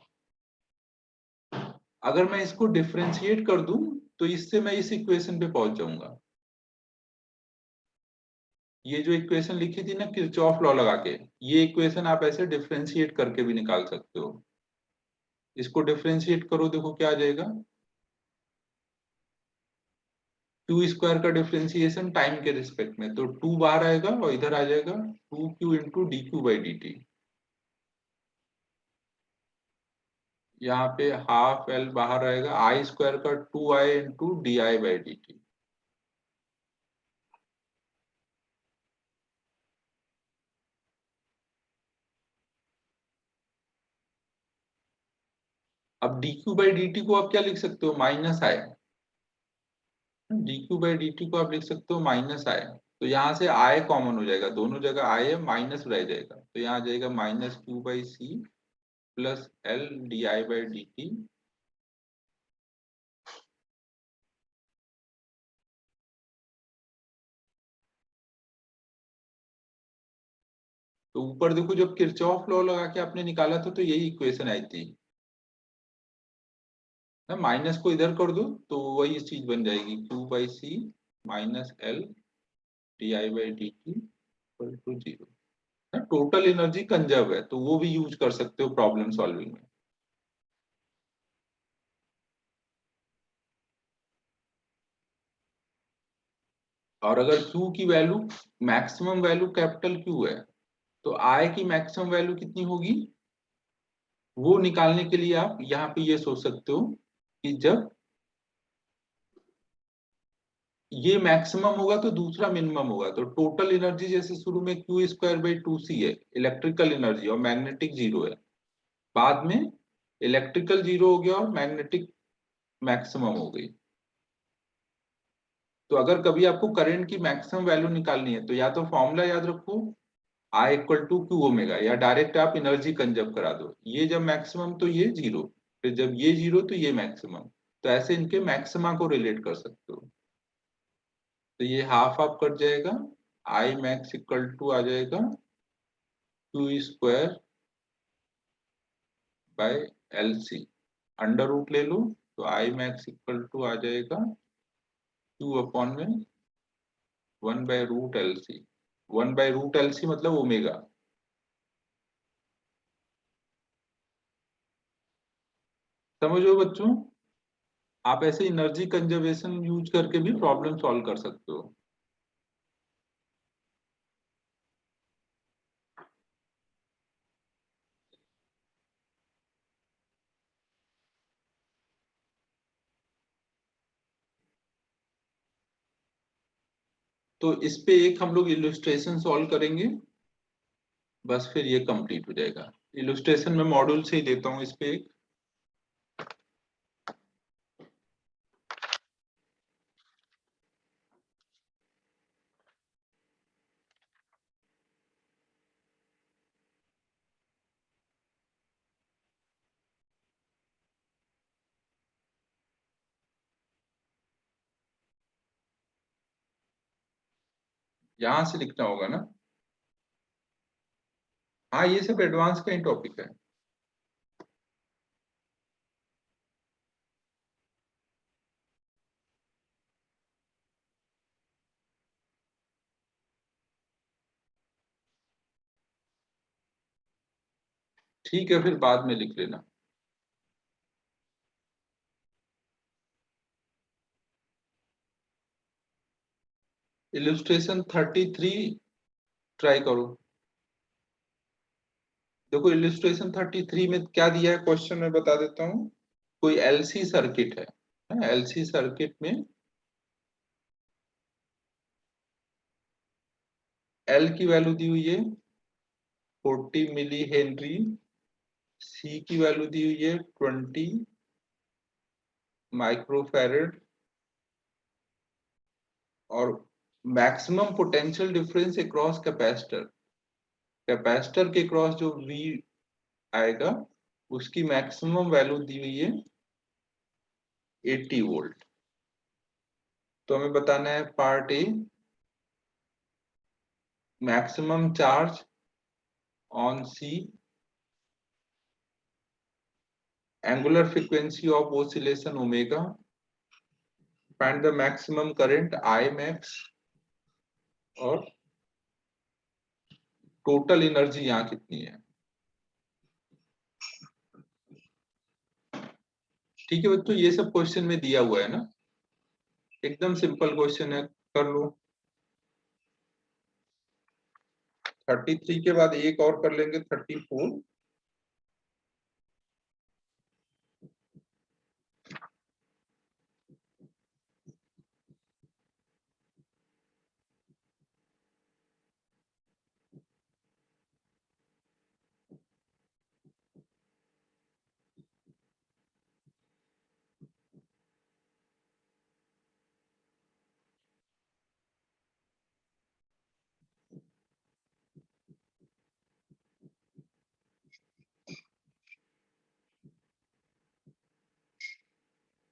अगर मैं इसको डिफरेंशिएट कर दूं तो इससे मैं इस इक्वेशन पे पहुंच जाऊंगा। ये जो इक्वेशन लिखी थी ना किरचॉफ लॉ लगा के, ये इक्वेशन आप ऐसे डिफरेंशिएट करके भी निकाल सकते हो। इसको डिफरेंशिएट करो, देखो क्या आ जाएगा। Q² का डिफरेंशिएशन टाइम के रिस्पेक्ट में, तो 2 बाहर आएगा और इधर आ जाएगा 2Q इंटू dQ/dt। यहाँ पे ½ L बाहर आएगा, I² का 2I इंटू di/dt। अब dQ/dt को आप क्या लिख सकते हो? -I। dQ/dt को आप लिख सकते हो -I। तो यहाँ से I कॉमन हो जाएगा, दोनों जगह I है, माइनस रह जाएगा, तो यहाँ आ जाएगा -Q/C प्लस L di/dt। तो ऊपर देखो, जब किरचॉफ लॉ लगा के आपने निकाला था तो यही इक्वेशन आई थी ना। माइनस को इधर कर दो तो वही चीज बन जाएगी, Q/C minus L di/dt equal to 0 ना। टोटल एनर्जी कंजर्व है, तो वो भी यूज कर सकते हो प्रॉब्लम सॉल्विंग में। और अगर Q की value, maximum value capital Q है, तो I की मैक्सिमम वैल्यू कितनी होगी? वो निकालने के लिए आप यहाँ पे ये सोच सकते हो कि जब ये मैक्सिमम होगा तो दूसरा मिनिमम होगा, तो टोटल एनर्जी जैसे शुरू में Q² by 2C है इलेक्ट्रिकल एनर्जी और मैग्नेटिक 0 है, बाद में इलेक्ट्रिकल 0 हो गया और मैग्नेटिक मैक्सिमम हो गई। तो अगर कभी आपको करंट की मैक्सिमम वैल्यू निकालनी है तो या तो फॉर्मूला याद रखो I equal to Q omega, या डायरेक्ट आप एनर्जी कंजर्व करा दो। ये जब मैक्सिमम तो ये 0, फिर जब ये 0 तो ये मैक्सिमम, तो ऐसे इनके मैक्सिमा को रिलेट कर सकते हो। तो ये हाफ हाफ कट जाएगा, I मैक्स इक्वल टू आ जाएगा Q² bye LC। Under root ले लो तो I मैक्स इक्वल टू आ जाएगा Q अपॉन में 1/√LC। 1/√LC मतलब ओमेगा। समझो बच्चों, आप ऐसे एनर्जी कंजर्वेशन यूज करके भी प्रॉब्लम सॉल्व कर सकते हो। तो इस पे एक हम लोग इलस्ट्रेशन सॉल्व करेंगे, बस फिर ये कंप्लीट हो जाएगा। इलस्ट्रेशन में मॉड्यूल से ही देता हूँ इस पे एक। यहां से लिखना होगा ना। हाँ, ये सब एडवांस का ही टॉपिक है। ठीक है, फिर बाद में लिख लेना। इलस्ट्रेशन 33 ट्राई करो। देखो इलस्ट्रेशन 33 में क्या दिया है क्वेश्चन में बता देता हूँ। कोई एलसी सर्किट है, एलसी सर्किट में एल की वैल्यू दी हुई है 40 मिली हेनरी, सी की वैल्यू दी हुई है 20 माइक्रोफैरेड, और maximum potential difference across capacitor, capacitor के क्रॉस जो वी आएगा उसकी मैक्सिमम वैल्यू दी हुई है 80 वोल्ट। तो हमें बताना है part A, maximum charge on C, angular frequency of oscillation omega, find the maximum current I max, और टोटल एनर्जी यहाँ कितनी है। ठीक है बच्चों, ये सब क्वेश्चन में दिया हुआ है ना, एकदम सिंपल क्वेश्चन है, कर लो। 33 के बाद एक और कर लेंगे 34।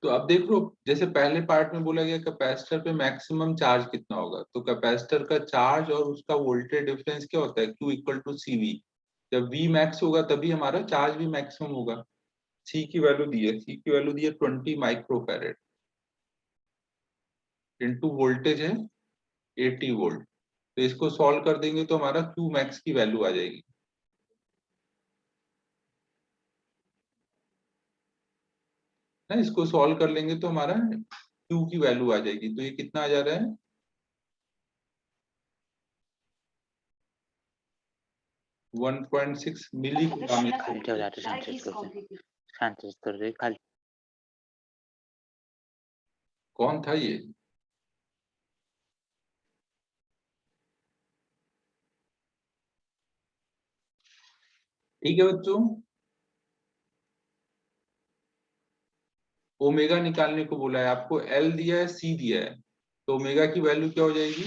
तो अब देख लो, जैसे पहले पार्ट में बोला गया कैपेसिटर पे मैक्सिमम चार्ज कितना होगा, तो कैपेसिटर का चार्ज और उसका वोल्टेज डिफरेंस क्या होता है, Q इक्वल टू CV। जब V मैक्स होगा तभी हमारा चार्ज भी मैक्सिमम होगा। सी की वैल्यू दी है, सी की वैल्यू दी है 20 माइक्रोफैरेड, इनटू वोल्टेज है 80 वोल्ट। तो इसको सॉल्व कर देंगे तो हमारा Q मैक्स की वैल्यू आ जाएगी। ना, इसको सॉल्व कर लेंगे तो हमारा Q की वैल्यू आ जाएगी। तो ये कितना आ जा रहा है, 1.6 मिली कूलम। खालच्या जाते शांत कर रे खाली। कौन था ये? ठीक है बच्चों, ओमेगा निकालने को बोला है आपको, एल दिया है सी दिया है, तो ओमेगा की वैल्यू क्या हो जाएगी,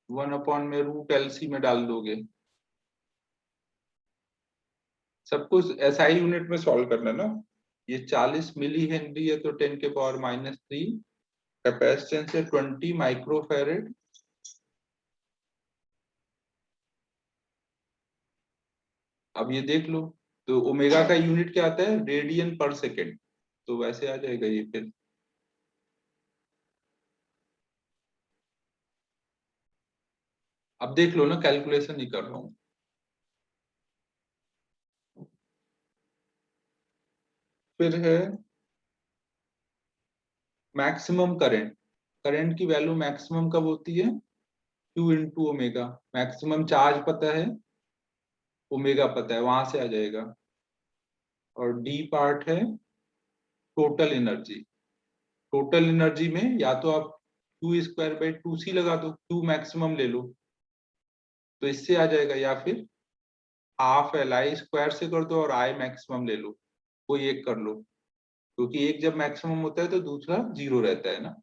1 में रूट एल सी में डाल दोगे। सब कुछ एसआई यूनिट में सॉल्व करना ना। ये 40 मिली हेनरी है तो 10 के पावर -3, कैपेसिटेंस है 20 माइक्रोफैरेड। अब ये देख लो, तो ओमेगा का यूनिट क्या आता है, रेडियन पर सेकेंड, तो वैसे आ जाएगा ये फिर। अब देख लो ना, कैलकुलेशन नहीं कर रहा हूं। फिर है मैक्सिमम करंट, करंट की वैल्यू मैक्सिमम कब होती है, Q into omega. Maximum charge पता है, ओमेगा पता है, वहां से आ जाएगा। और डी पार्ट है टोटल एनर्जी। टोटल एनर्जी में या तो आप Q²/2C लगा दो, Q मैक्सिमम ले लो तो इससे आ जाएगा, या फिर हाफ LI² से कर दो और I मैक्सिमम ले लो, कोई एक कर लो, क्योंकि एक जब मैक्सिमम होता है तो दूसरा जीरो रहता है ना।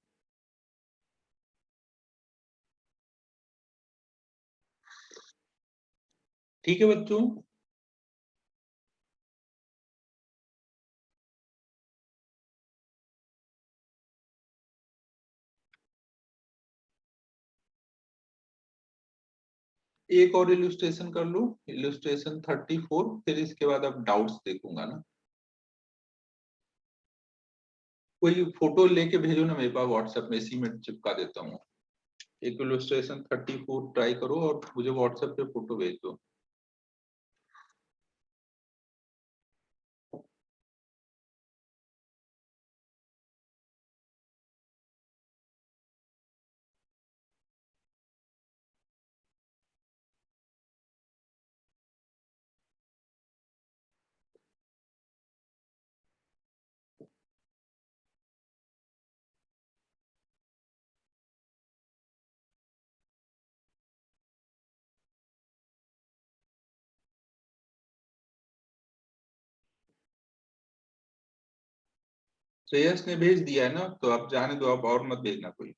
ठीक है बच्चों, एक और इलस्ट्रेशन कर लो, इलस्ट्रेशन 34, फिर इसके बाद अब डाउट्स देखूंगा ना। कोई फोटो लेके भेजो ना मेरे पास व्हाट्सएप में, इसी में चिपका देता हूँ। एक इलस्ट्रेशन 34 ट्राई करो और मुझे व्हाट्सएप पे फोटो भेज दो। श्रेयस ने भेज दिया है ना, तो आप जाने दो, आप और मत भेजना कोई।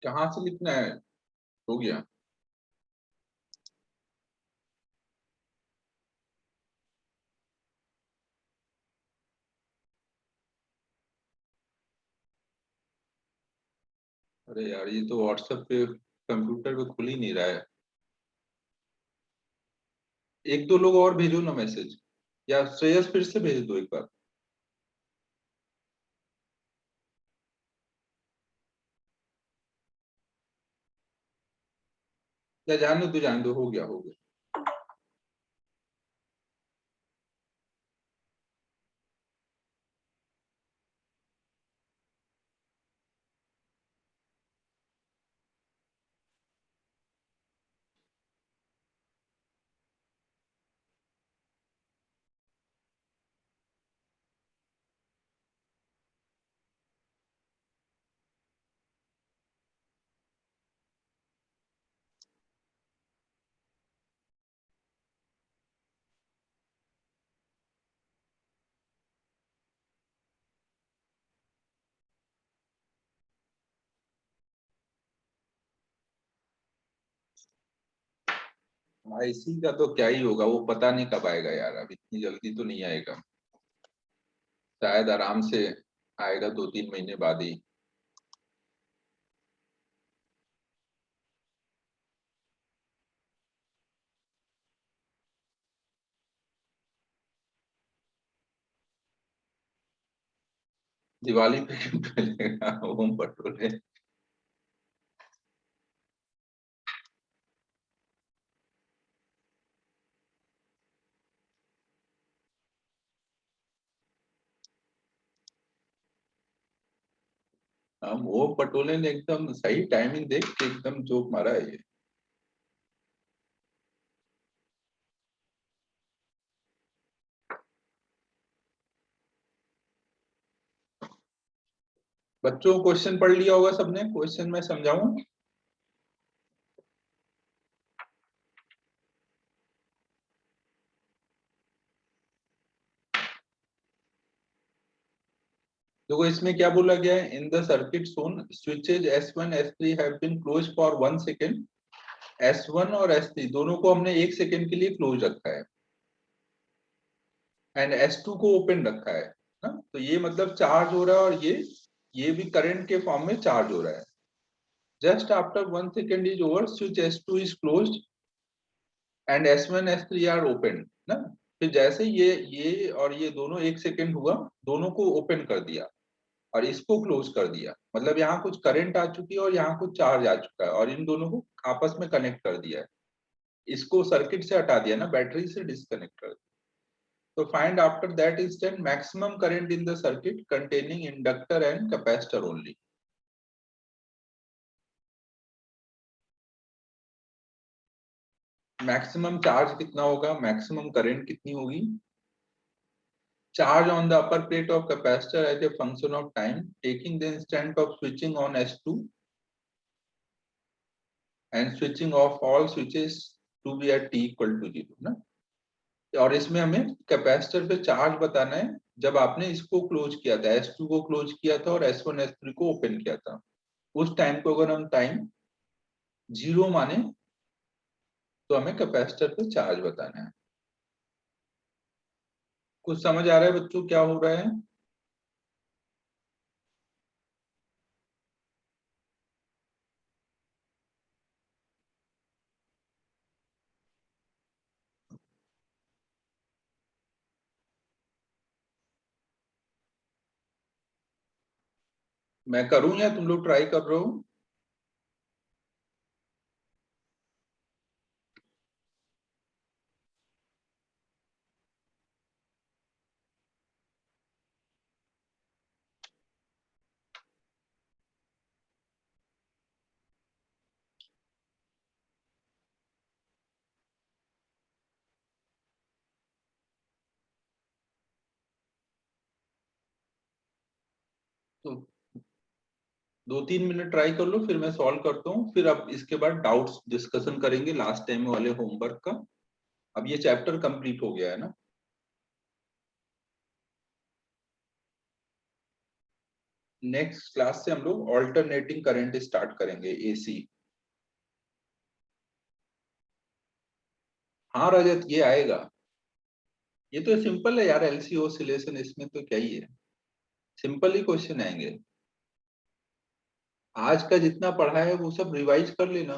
कहाँ से लिखना है? हो गया। अरे यार, ये तो व्हाट्सएप पे कंप्यूटर पे खुल ही नहीं रहा है। एक दो लोग और भेजो ना मैसेज, या श्रेयस फिर से भेज दो एक बार। या जाने दो, हो गया हो गया। आईसी का तो क्या ही होगा, वो पता नहीं कब आएगा यार, अब इतनी जल्दी तो नहीं आएगा। शायद आराम से आएगा 2-3 महीने बाद ही। दिवाली पे क्यों पहलेगा ओम पटोले? हम ओम पटोले ने एकदम सही टाइमिंग देख के एकदम जोक मारा है ये। बच्चों को क्वेश्चन पढ़ लिया होगा सबने, क्वेश्चन मैं समझाऊं? देखो इसमें क्या बोला गया है, in the circuit shown switches S1 S3 have been close for 1 second. S1 और S3 दोनों को हमने 1 सेकेंड के लिए क्लोज रखा है, एंड S2 को ओपन रखा है ना। तो ये मतलब चार्ज हो रहा है, और ये भी करंट के फॉर्म में चार्ज हो रहा है। Just after 1 second is over, switch S2 is closed and S1 S3 are open ना। फिर जैसे ये और ये दोनों 1 सेकेंड हुआ, दोनों को ओपन कर दिया और इसको क्लोज कर दिया, मतलब यहाँ कुछ करंट आ चुकी है और यहाँ कुछ चार्ज आ चुका है, और इन दोनों को आपस में कनेक्ट कर दिया है। इसको सर्किट से हटा दिया ना, बैटरी से डिस्कनेक्ट कर दिया। So find after that instant maximum current in the circuit containing inductor and capacitor only. Maximum charge कितना होगा, मैक्सिमम करंट कितनी होगी, charge on the upper plate of capacitor as a function of time taking the instant of switching on S2 and switching off all switches to be at t equal to 0 ना। और इसमें हमें कैपेसिटर पे चार्ज बताना है जब आपने इसको क्लोज किया था, S2 को क्लोज किया था और S1 S3 को ओपन किया था, उस टाइम को अगर हम टाइम 0 माने तो हमें कैपेसिटर पे चार्ज बताना है। कुछ समझ आ रहा है बच्चों क्या हो रहा है? मैं करूं या तुम लोग ट्राई कर रहे हो? तो 2-3 मिनट ट्राई कर लो, फिर मैं सॉल्व करता हूँ, फिर अब इसके बाद डाउट्स डिस्कशन करेंगे लास्ट टाइम वाले होमवर्क का। अब ये चैप्टर कंप्लीट हो गया है ना। नेक्स्ट क्लास से हम लोग ऑल्टरनेटिंग करंट स्टार्ट करेंगे, AC। हाँ रजत, ये आएगा। ये तो सिंपल है यार, LC ऑसिलेशन, इसमें तो क्या ही है, सिंपल ही क्वेश्चन आएंगे। आज का जितना पढ़ा है वो सब रिवाइज कर लेना।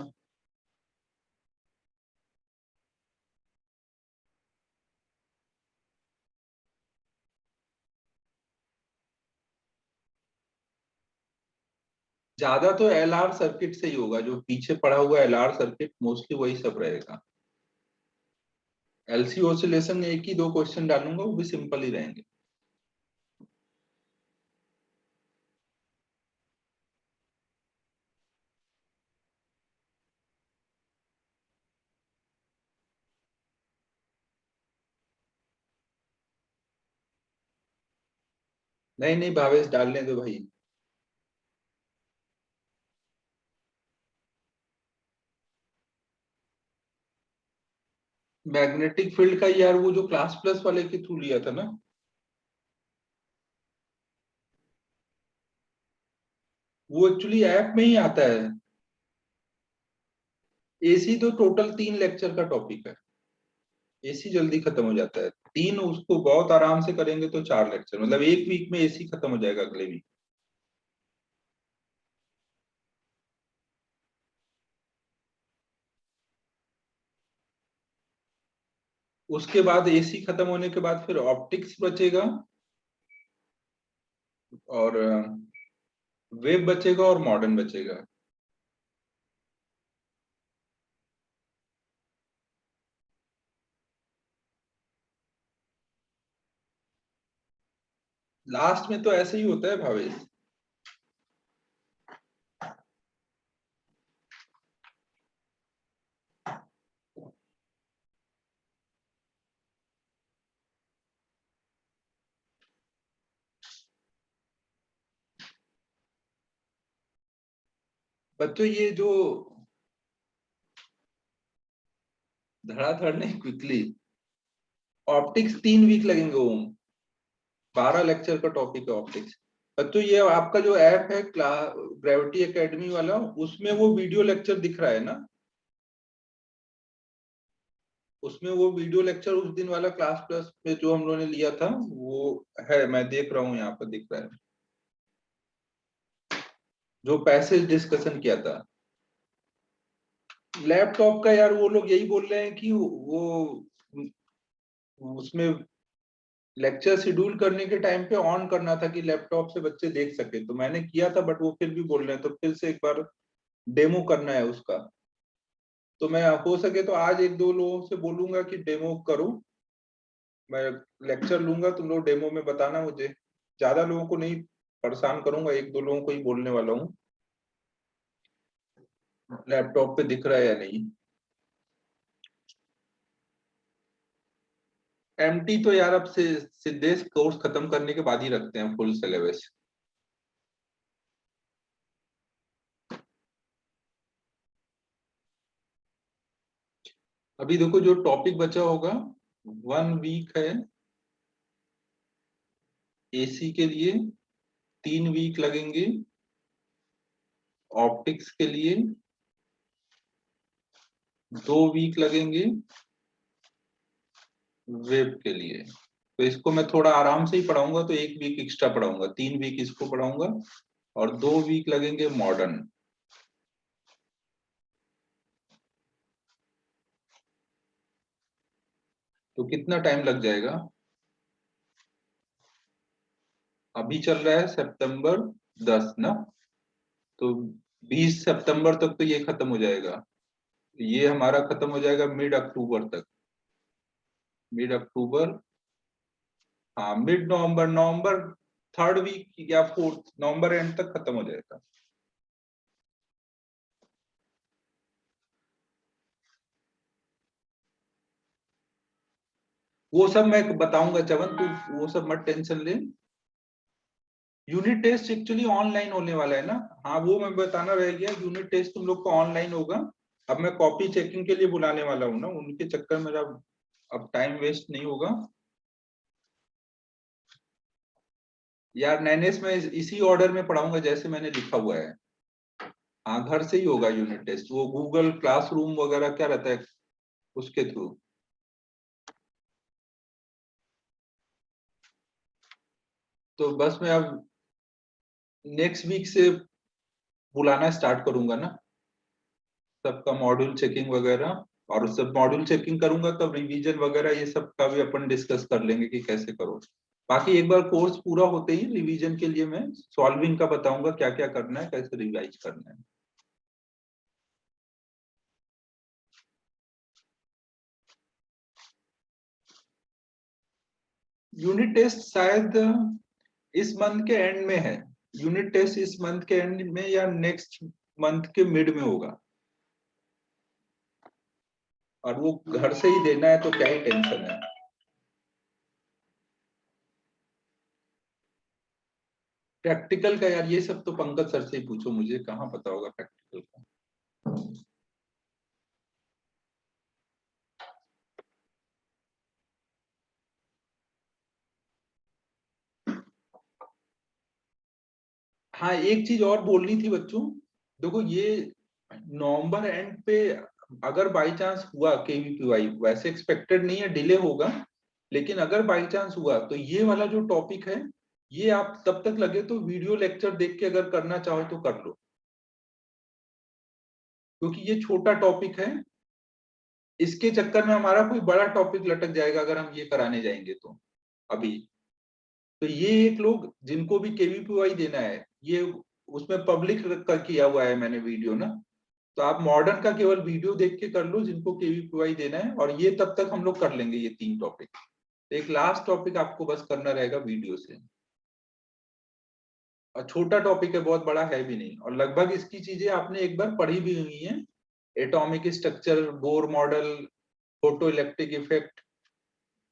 ज्यादा तो LR सर्किट से ही होगा, जो पीछे पड़ा हुआ LR सर्किट मोस्टली वही सब रहेगा। LC ऑसिलेशन में एक ही 2 क्वेश्चन डालूंगा, वो भी सिंपल ही रहेंगे। नहीं नहीं भावेश, डालने दो भाई। मैग्नेटिक फील्ड का यार वो जो क्लास प्लस वाले के थ्रू लिया था ना, वो एक्चुअली ऐप में ही आता है। AC तो टोटल 3 लेक्चर का टॉपिक है, AC जल्दी खत्म हो जाता है। 3 उसको बहुत आराम से करेंगे तो 4 लेक्चर, मतलब एक वीक में AC खत्म हो जाएगा अगले वीक। उसके बाद AC खत्म होने के बाद फिर ऑप्टिक्स बचेगा और वेब बचेगा और मॉडर्न बचेगा। लास्ट में तो ऐसे ही होता है भावेश। बच्चों ये जो धड़ाधड़ नहीं, क्विकली, ऑप्टिक्स 3 वीक लगेंगे ओम, 12 लेक्चर का टॉपिक है ऑप्टिक्स। बच्चों ये आपका जो ऐप है ग्रेविटी एकेडमी वाला, उसमें वो वीडियो लेक्चर दिख रहा है ना, उसमें वो वीडियो लेक्चर उस दिन वाला क्लास प्लस में जो हम लोगों ने लिया था वो है, मैं देख रहा हूँ यहाँ पर दिख रहा है, जो पैसेज डिस्कशन किया था। लैपटॉप का यार वो लोग यही बोल रहे हैं कि वो उसमें लेक्चर शेड्यूल करने के टाइम पे ऑन करना था कि लैपटॉप से बच्चे देख सके, तो मैंने किया था, बट वो फिर भी बोल रहे हैं तो फिर से एक बार डेमो करना है उसका। तो मैं हो सके तो आज 1-2 लोगों से बोलूंगा कि डेमो करो, मैं लेक्चर लूंगा, तुम लोग डेमो में बताना मुझे। ज्यादा लोगों को नहीं परेशान करूंगा, 1-2 लोगों को ही बोलने वाला हूँ। लैपटॉप पे दिख रहा है या नहीं? एमटी तो यार अब से सिद्धेश कोर्स खत्म करने के बाद ही रखते हैं फुल सिलेबस। अभी देखो जो टॉपिक बचा होगा, 1 वीक है एसी के लिए, 3 वीक लगेंगे ऑप्टिक्स के लिए, 2 वीक लगेंगे वेब के लिए। तो इसको मैं थोड़ा आराम से ही पढ़ाऊंगा, तो 1 वीक एक्स्ट्रा पढ़ाऊंगा, 3 वीक इसको पढ़ाऊंगा और 2 वीक लगेंगे मॉडर्न। तो कितना टाइम लग जाएगा? अभी चल रहा है सितंबर 10 ना, तो 20 सितंबर तक तो ये खत्म हो जाएगा। ये हमारा खत्म हो जाएगा मिड अक्टूबर तक। मिड अक्टूबर, हाँ मिड नवंबर, नवंबर 3rd वीक या 4th नवंबर एंड तक खत्म हो जाएगा। वो सब मैं बताऊंगा चवन, तू वो सब मत टेंशन ले। यूनिट टेस्ट एक्चुअली ऑनलाइन होने वाला है ना। हाँ वो मैं बताना रह गया, यूनिट टेस्ट तुम लोग को ऑनलाइन होगा। अब मैं कॉपी चेकिंग के लिए बुलाने वाला हूँ ना, उनके चक्कर में अब टाइम वेस्ट नहीं होगा यार। नैनेस में इसी ऑर्डर में पढ़ाऊंगा जैसे मैंने लिखा हुआ है। हाँ घर से ही होगा यूनिट टेस्ट, वो गूगल क्लासरूम वगैरह क्या रहता है उसके थ्रू। तो बस मैं अब नेक्स्ट वीक से बुलाना स्टार्ट करूंगा ना सबका मॉड्यूल चेकिंग वगैरह। और सब मॉड्यूल चेकिंग करूंगा तब रिवीजन वगैरह ये सब का भी अपन डिस्कस कर लेंगे कि कैसे करो। बाकी एक बार कोर्स पूरा होते ही रिवीजन के लिए मैं सॉल्विंग का बताऊंगा, क्या क्या करना है, कैसे रिवाइज करना है। यूनिट टेस्ट शायद इस मंथ के एंड में है। यूनिट टेस्ट इस मंथ के एंड में या नेक्स्ट मंथ के मिड में होगा। और वो घर से ही देना है तो क्या ही टेंशन है। प्रैक्टिकल का यार ये सब तो पंकज सर से ही पूछो, मुझे कहाँ पता होगा प्रैक्टिकल का। हाँ एक चीज और बोलनी थी बच्चों, देखो ये नवंबर एंड पे अगर बाई चांस हुआ केवीपीवाई, वैसे एक्सपेक्टेड नहीं है डिले होगा, लेकिन अगर बाई चांस हुआ तो ये वाला जो टॉपिक है ये आप तब तक लगे तो वीडियो लेक्चर देख के अगर करना चाहो तो कर लो, क्योंकि ये छोटा टॉपिक है। इसके चक्कर में हमारा कोई बड़ा टॉपिक लटक जाएगा अगर हम ये कराने जाएंगे तो। अभी तो ये एक लोग जिनको भी केवीपीवाई देना है, ये उसमें पब्लिक का किया हुआ है मैंने वीडियो ना, तो आप मॉडर्न का केवल वीडियो देख के कर लो जिनको केवीपीवाई देना है, और ये तब तक हम लोग कर लेंगे ये 3 टॉपिक। एक लास्ट टॉपिक आपको बस करना रहेगा वीडियो से, और छोटा टॉपिक है, बहुत बड़ा है भी नहीं, और लगभग इसकी चीजें आपने एक बार पढ़ी भी हुई है। Atomic structure, Bohr model, photo electric effect,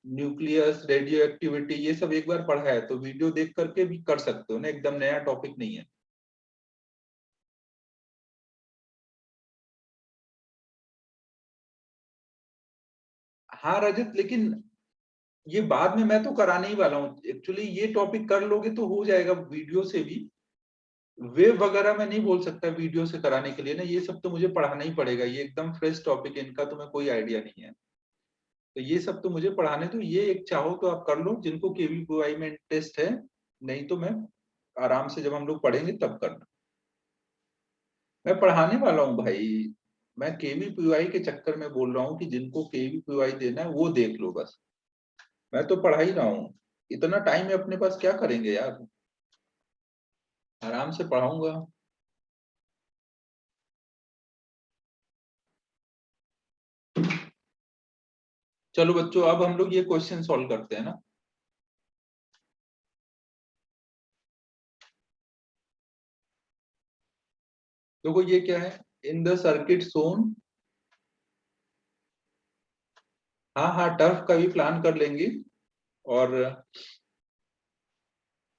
nucleus, radio activity, ये सब एक बार पढ़ा है, तो वीडियो देख करके भी कर सकते हो ना, एकदम नया टॉपिक नहीं है। हाँ रजत, लेकिन ये बाद में मैं तो कराने ही वाला हूँ एक्चुअली, ये टॉपिक कर लोगे तो हो जाएगा वीडियो से भी। वेब वगैरह मैं नहीं बोल सकता वीडियो से कराने के लिए ना, ये सब तो मुझे पढ़ाना ही पड़ेगा, ये एकदम फ्रेश टॉपिक है, इनका तुम्हें कोई आइडिया नहीं है। तो ये सब तो मुझे पढ़ाने, तो ये एक चाहो तो आप कर लो जिनको केवीपीवाई में इंटरेस्ट है, नहीं तो मैं आराम से जब हम लोग पढ़ेंगे तब करना। मैं पढ़ाने वाला हूँ भाई, मैं केवीपीवाई के चक्कर में बोल रहा हूँ कि जिनको केवीपीवाई देना है वो देख लो बस। मैं तो पढ़ा ही रहा हूँ, इतना टाइम है अपने पास, क्या करेंगे यार, आराम से पढ़ाऊंगा। चलो बच्चों, अब हम लोग ये क्वेश्चन सॉल्व करते हैं ना। देखो ये क्या है, इन द सर्किट सोन। हाँ हाँ, टर्फ का भी प्लान कर लेंगे। और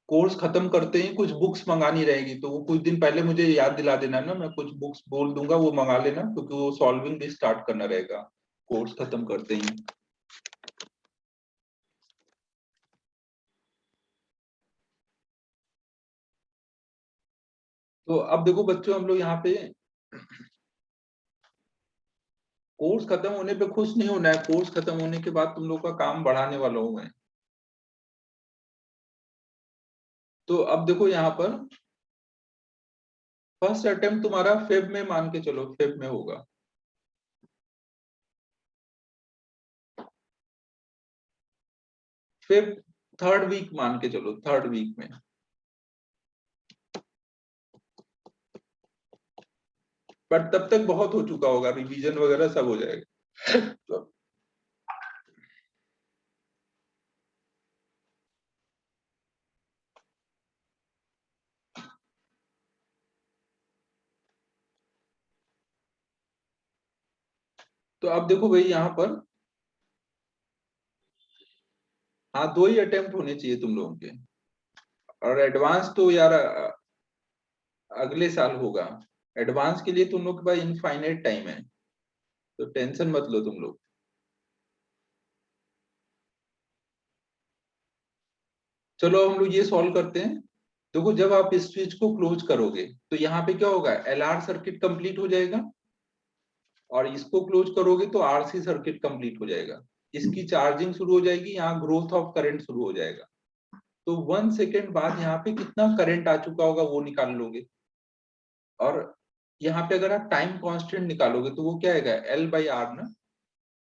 कोर्स खत्म करते ही कुछ बुक्स मंगानी रहेगी, तो वो कुछ दिन पहले मुझे याद दिला देना ना, मैं कुछ बुक्स बोल दूंगा, वो मंगा लेना, क्योंकि वो सॉल्विंग भी स्टार्ट करना रहेगा कोर्स खत्म करते ही। तो अब देखो बच्चों, हम लोग यहाँ पे कोर्स खत्म होने पे खुश नहीं होना है। कोर्स खत्म होने के बाद तुम लोग का काम बढ़ाने वाला हूं मैं। तो अब देखो यहाँ पर फर्स्ट अटेम्प्ट तुम्हारा फेब में, मान के चलो फेब में होगा। फेब थर्ड वीक मान के चलो, थर्ड वीक में। बट तब तक बहुत हो चुका होगा, रिवीजन वगैरह सब हो जाएगा। तो अब देखो भाई यहाँ पर, हाँ 2 ही अटेम्प्ट होने चाहिए तुम लोगों के। और एडवांस तो यार अगले साल होगा। एडवांस के लिए तुम लोग के पास इनफाइनाइट टाइम है, तो टेंशन मत लो तुम लोग। चलो हम लोग ये सॉल्व करते हैं। देखो जब आप इस स्विच को क्लोज करोगे तो यहाँ पे क्या होगा, एलआर सर्किट कंप्लीट हो जाएगा। और इसको क्लोज करोगे तो आरसी सर्किट कंप्लीट हो जाएगा। इसकी चार्जिंग शुरू हो जाएगी, यहाँ ग्रोथ ऑफ करंट शुरू हो जाएगा। तो 1 सेकेंड बाद यहाँ पे कितना करंट आ चुका होगा वो निकाल लोगे। और यहाँ पे अगर आप टाइम कांस्टेंट निकालोगे तो वो क्या आएगा, एल बाई आर ना।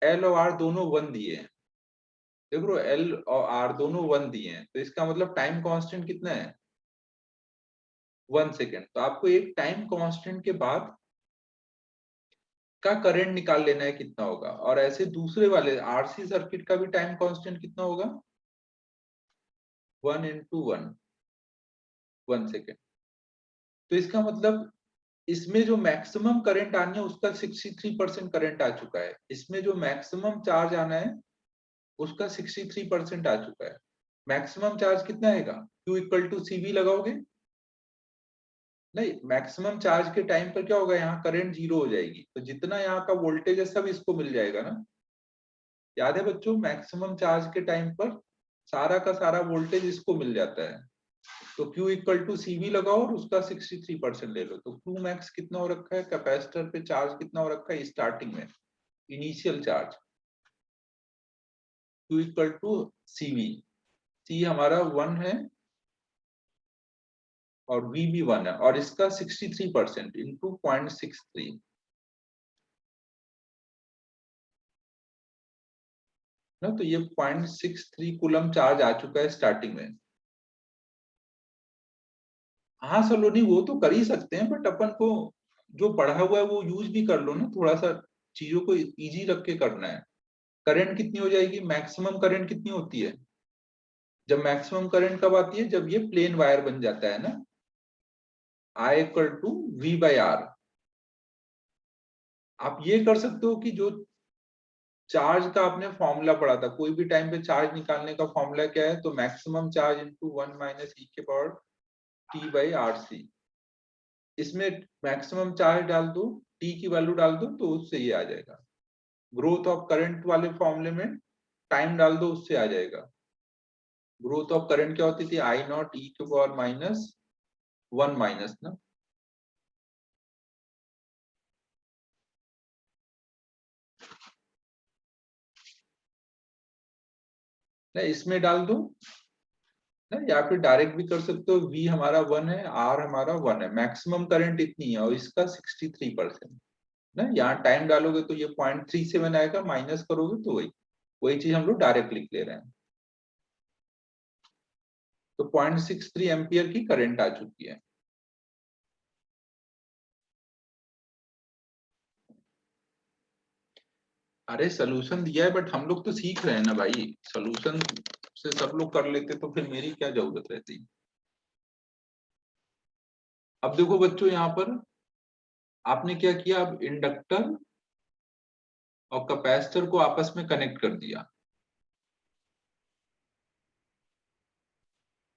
एल और आर दोनों 1 दिए हैं। देख लो, एल और आर दोनों 1 दिए हैं, तो इसका मतलब टाइम कांस्टेंट कितना है, 1 सेकेंड। तो आपको एक टाइम कांस्टेंट के बाद का करंट निकाल लेना है कितना होगा। और ऐसे दूसरे वाले आरसी सर्किट का भी टाइम कांस्टेंट कितना होगा, 1 इंटू 1, 1 सेकेंड। तो इसका मतलब इसमें जो मैक्सिमम करंट आना है उसका 63% करंट आ चुका है। इसमें जो मैक्सिमम चार्ज आना है उसका 63% आ चुका है। मैक्सिमम चार्ज कितना आएगा, Q इक्वल टू CV लगाओगे। नहीं, मैक्सिमम चार्ज के टाइम पर क्या होगा, यहाँ करंट 0 हो जाएगी, तो जितना यहाँ का वोल्टेज है सब इसको मिल जाएगा ना। याद है बच्चों, मैक्सिमम चार्ज के टाइम पर सारा का सारा वोल्टेज इसको मिल जाता है। तो Q इक्वल टू CV लगाओ और उसका 63% ले लो। तो Q मैक्स कितना हो रखा है, कैपेसिटर पे चार्ज कितना हो रखा है स्टार्टिंग में, initial charge, Q equal to CV। C हमारा 1 है और V भी 1 है, और इसका 63% इंटू 0.63 ना। तो ये 0.63 कूलम चार्ज आ चुका है स्टार्टिंग में। हाँ सलोनी, वो तो कर ही सकते हैं, बट अपन को जो पढ़ा हुआ है वो यूज भी कर लो ना, थोड़ा सा चीजों को इजी रख के करना है। करंट कितनी हो जाएगी, मैक्सिमम करंट कितनी होती है, जब मैक्सिमम करंट कब आती है, जब ये प्लेन वायर बन जाता है ना, I equal to V by R. आप ये कर सकते हो कि जो चार्ज का आपने फॉर्मूला पढ़ा था, कोई भी टाइम पे चार्ज निकालने का फॉर्मूला क्या है, तो maximum charge into 1 minus E के power T by R C. इसमें मैक्सिमम चार्ज डाल दो, टी की वैल्यू डाल दो, तो उससे ये आ जाएगा। ग्रोथ ऑफ करंट वाले फॉर्मूले में टाइम डाल दो, उससे आ जाएगा। ग्रोथ ऑफ करंट क्या होती थी, आई नॉट ई के पावर माइनस 1 माइनस ना। इसमें डाल दो ना, या फिर डायरेक्ट भी कर सकते हो। V हमारा 1 है, R हमारा 1 है, मैक्सिमम करंट इतनी है और इसका 63% ना। यहाँ टाइम डालोगे तो ये 0.37 आएगा, माइनस करोगे तो वही वही चीज हम लोग डायरेक्ट लिख ले रहे हैं। तो 0.63 एम्पियर की करंट आ चुकी है। अरे सोल्यूशन दिया है बट हम लोग तो सीख रहे हैं ना भाई, सोल्यूशन से सब लोग कर लेते तो फिर मेरी क्या जरूरत रहती। अब देखो बच्चों यहाँ पर आपने क्या किया, अब इंडक्टर और कैपेसिटर को आपस में कनेक्ट कर दिया।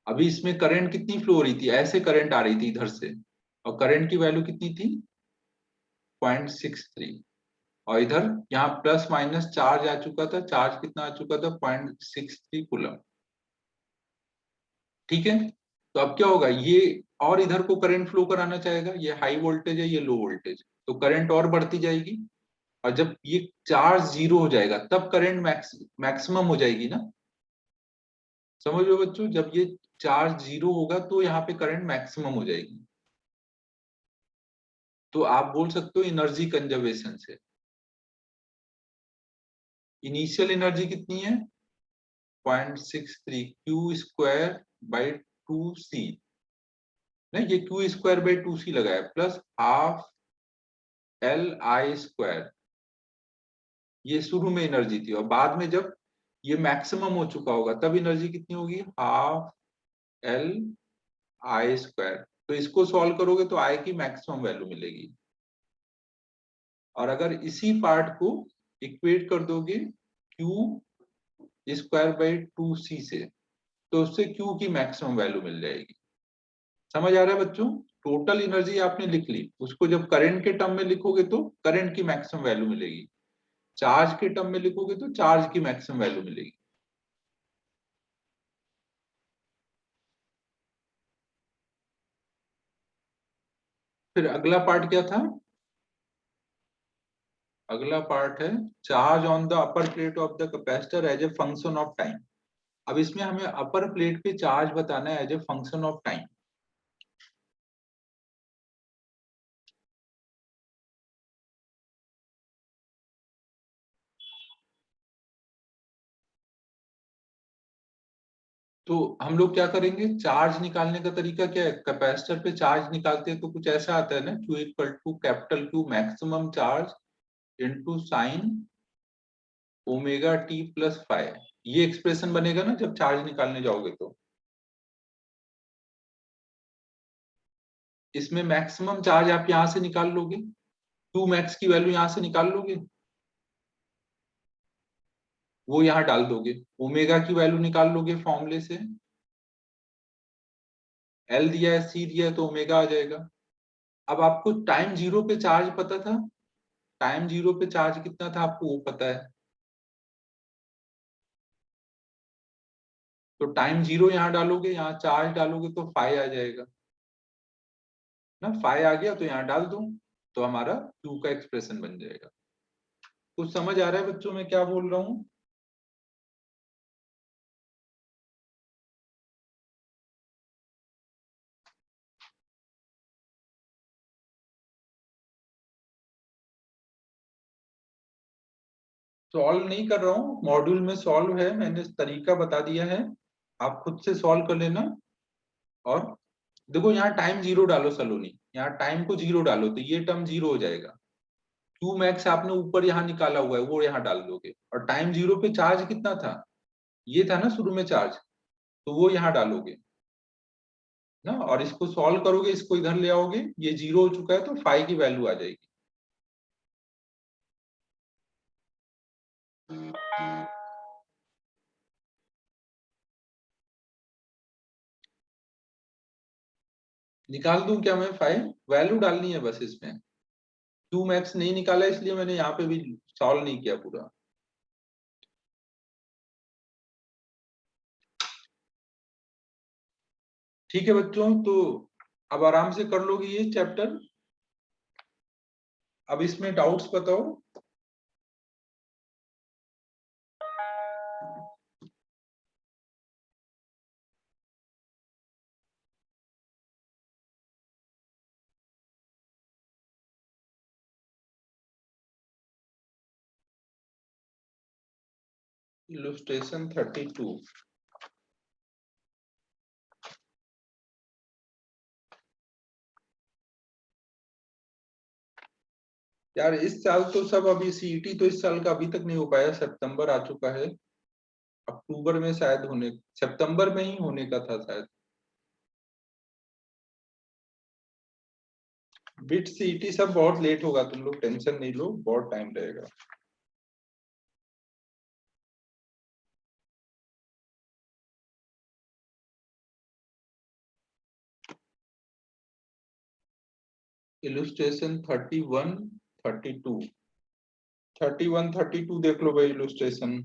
अभी इसमें करंट कितनी फ्लो हो रही थी, ऐसे करंट आ रही थी इधर से, और करंट की वैल्यू कितनी थी 0.63, और इधर यहाँ प्लस माइनस चार्ज आ चुका था, चार्ज कितना आ चुका था 0.63 कूलम। ठीक है, तो अब क्या होगा, ये और इधर को करंट फ्लो कराना चाहेगा, ये हाई वोल्टेज है ये लो वोल्टेज, तो करंट और बढ़ती जाएगी, और जब ये चार्ज जीरो हो जाएगा तब करंट मैक्सिमम हो जाएगी ना। समझ लो बच्चों, जब ये चार्ज जीरो होगा तो यहाँ पे करंट मैक्सिमम हो जाएगी। तो आप बोल सकते हो एनर्जी कंजर्वेशन से। इनिशियल एनर्जी कितनी है 0.63 क्यू स्क्वायर बाई 2c, नहीं ये क्यू स्क्वायर बाई 2c लगा है, plus half L I square, ये शुरू में एनर्जी थी, और बाद में जब ये मैक्सिमम हो चुका होगा तब एनर्जी कितनी होगी हाफ एल आई स्क्वायर। तो इसको सॉल्व करोगे तो आई की मैक्सिमम वैल्यू मिलेगी, और अगर इसी पार्ट को इक्वेट कर दोगे क्यू स्क्वायर बाई 2c से, तो उससे क्यू की मैक्सिमम वैल्यू मिल जाएगी। समझ आ रहा है बच्चों, टोटल एनर्जी आपने लिख ली, उसको जब करंट के टर्म में लिखोगे तो करंट की मैक्सिमम वैल्यू मिलेगी, चार्ज के टर्म में लिखोगे तो चार्ज की मैक्सिमम वैल्यू मिलेगी। फिर अगला पार्ट क्या था, अगला पार्ट है charge on the upper plate of the capacitor as a function of time. अब इसमें हमें अपर प्लेट पे चार्ज बताना है as a function of time. तो हम लोग क्या करेंगे, चार्ज निकालने का तरीका क्या है, कैपेसिटर पे चार्ज निकालते हैं तो कुछ ऐसा आता है ना, Q equal to capital Q maximum charge into sine omega T plus five, ये एक्सप्रेशन बनेगा ना जब चार्ज निकालने जाओगे तो। इसमें मैक्सिमम चार्ज आप यहां से निकाल लोगे, Q मैक्स की वैल्यू यहां से निकाल लोगे, वो यहां डाल दोगे, ओमेगा की वैल्यू निकाल लोगे फॉर्मूले से, एल दिया है सी दिया है तो ओमेगा आ जाएगा। अब आपको टाइम जीरो पे चार्ज पता था, टाइम जीरो पे चार्ज कितना था आपको वो पता है, तो टाइम जीरो यहाँ डालोगे, यहाँ चार्ज डालोगे तो फाइव आ जाएगा ना, फाइव आ गया तो यहाँ डाल दो, तो हमारा क्यू का एक्सप्रेशन बन जाएगा। कुछ समझ आ रहा है बच्चों मैं क्या बोल रहा हूँ। सॉल्व नहीं कर रहा हूँ, मॉड्यूल में सॉल्व है, मैंने तरीका बता दिया है, आप खुद से सॉल्व कर लेना। और देखो यहाँ टाइम जीरो डालो सलोनी, यहाँ टाइम को जीरो डालो तो ये टर्म जीरो हो जाएगा, क्यू मैक्स आपने ऊपर यहाँ निकाला हुआ है वो यहाँ डाल दोगे, और टाइम जीरो पे चार्ज कितना था, ये था ना शुरू में चार्ज, तो वो यहाँ डालोगे ना, और इसको सॉल्व करोगे, इसको इधर ले आओगे, ये जीरो हो चुका है तो फाइव की वैल्यू आ जाएगी। निकाल दूं क्या मैं, फाइव वैल्यू डालनी है बस इसमें, क्यू मैक्स नहीं निकाला इसलिए मैंने यहाँ पे भी सॉल्व नहीं किया पूरा। ठीक है बच्चों, तो अब आराम से कर लोगे ये चैप्टर। अब इसमें डाउट्स बताओ। इलस्ट्रेशन 32। यार इस साल तो सब, अभी सीईटी तो इस साल का अभी तक नहीं हो पाया, सितंबर आ चुका है, अक्टूबर में शायद होने, सितंबर में ही होने का था शायद। बिट सीईटी सब बहुत लेट होगा, तुम लोग टेंशन नहीं लो, बहुत टाइम लगेगा। इलुस्ट्रेशन 31 32, 31 32 देख लो भाई इलुस्ट्रेशन।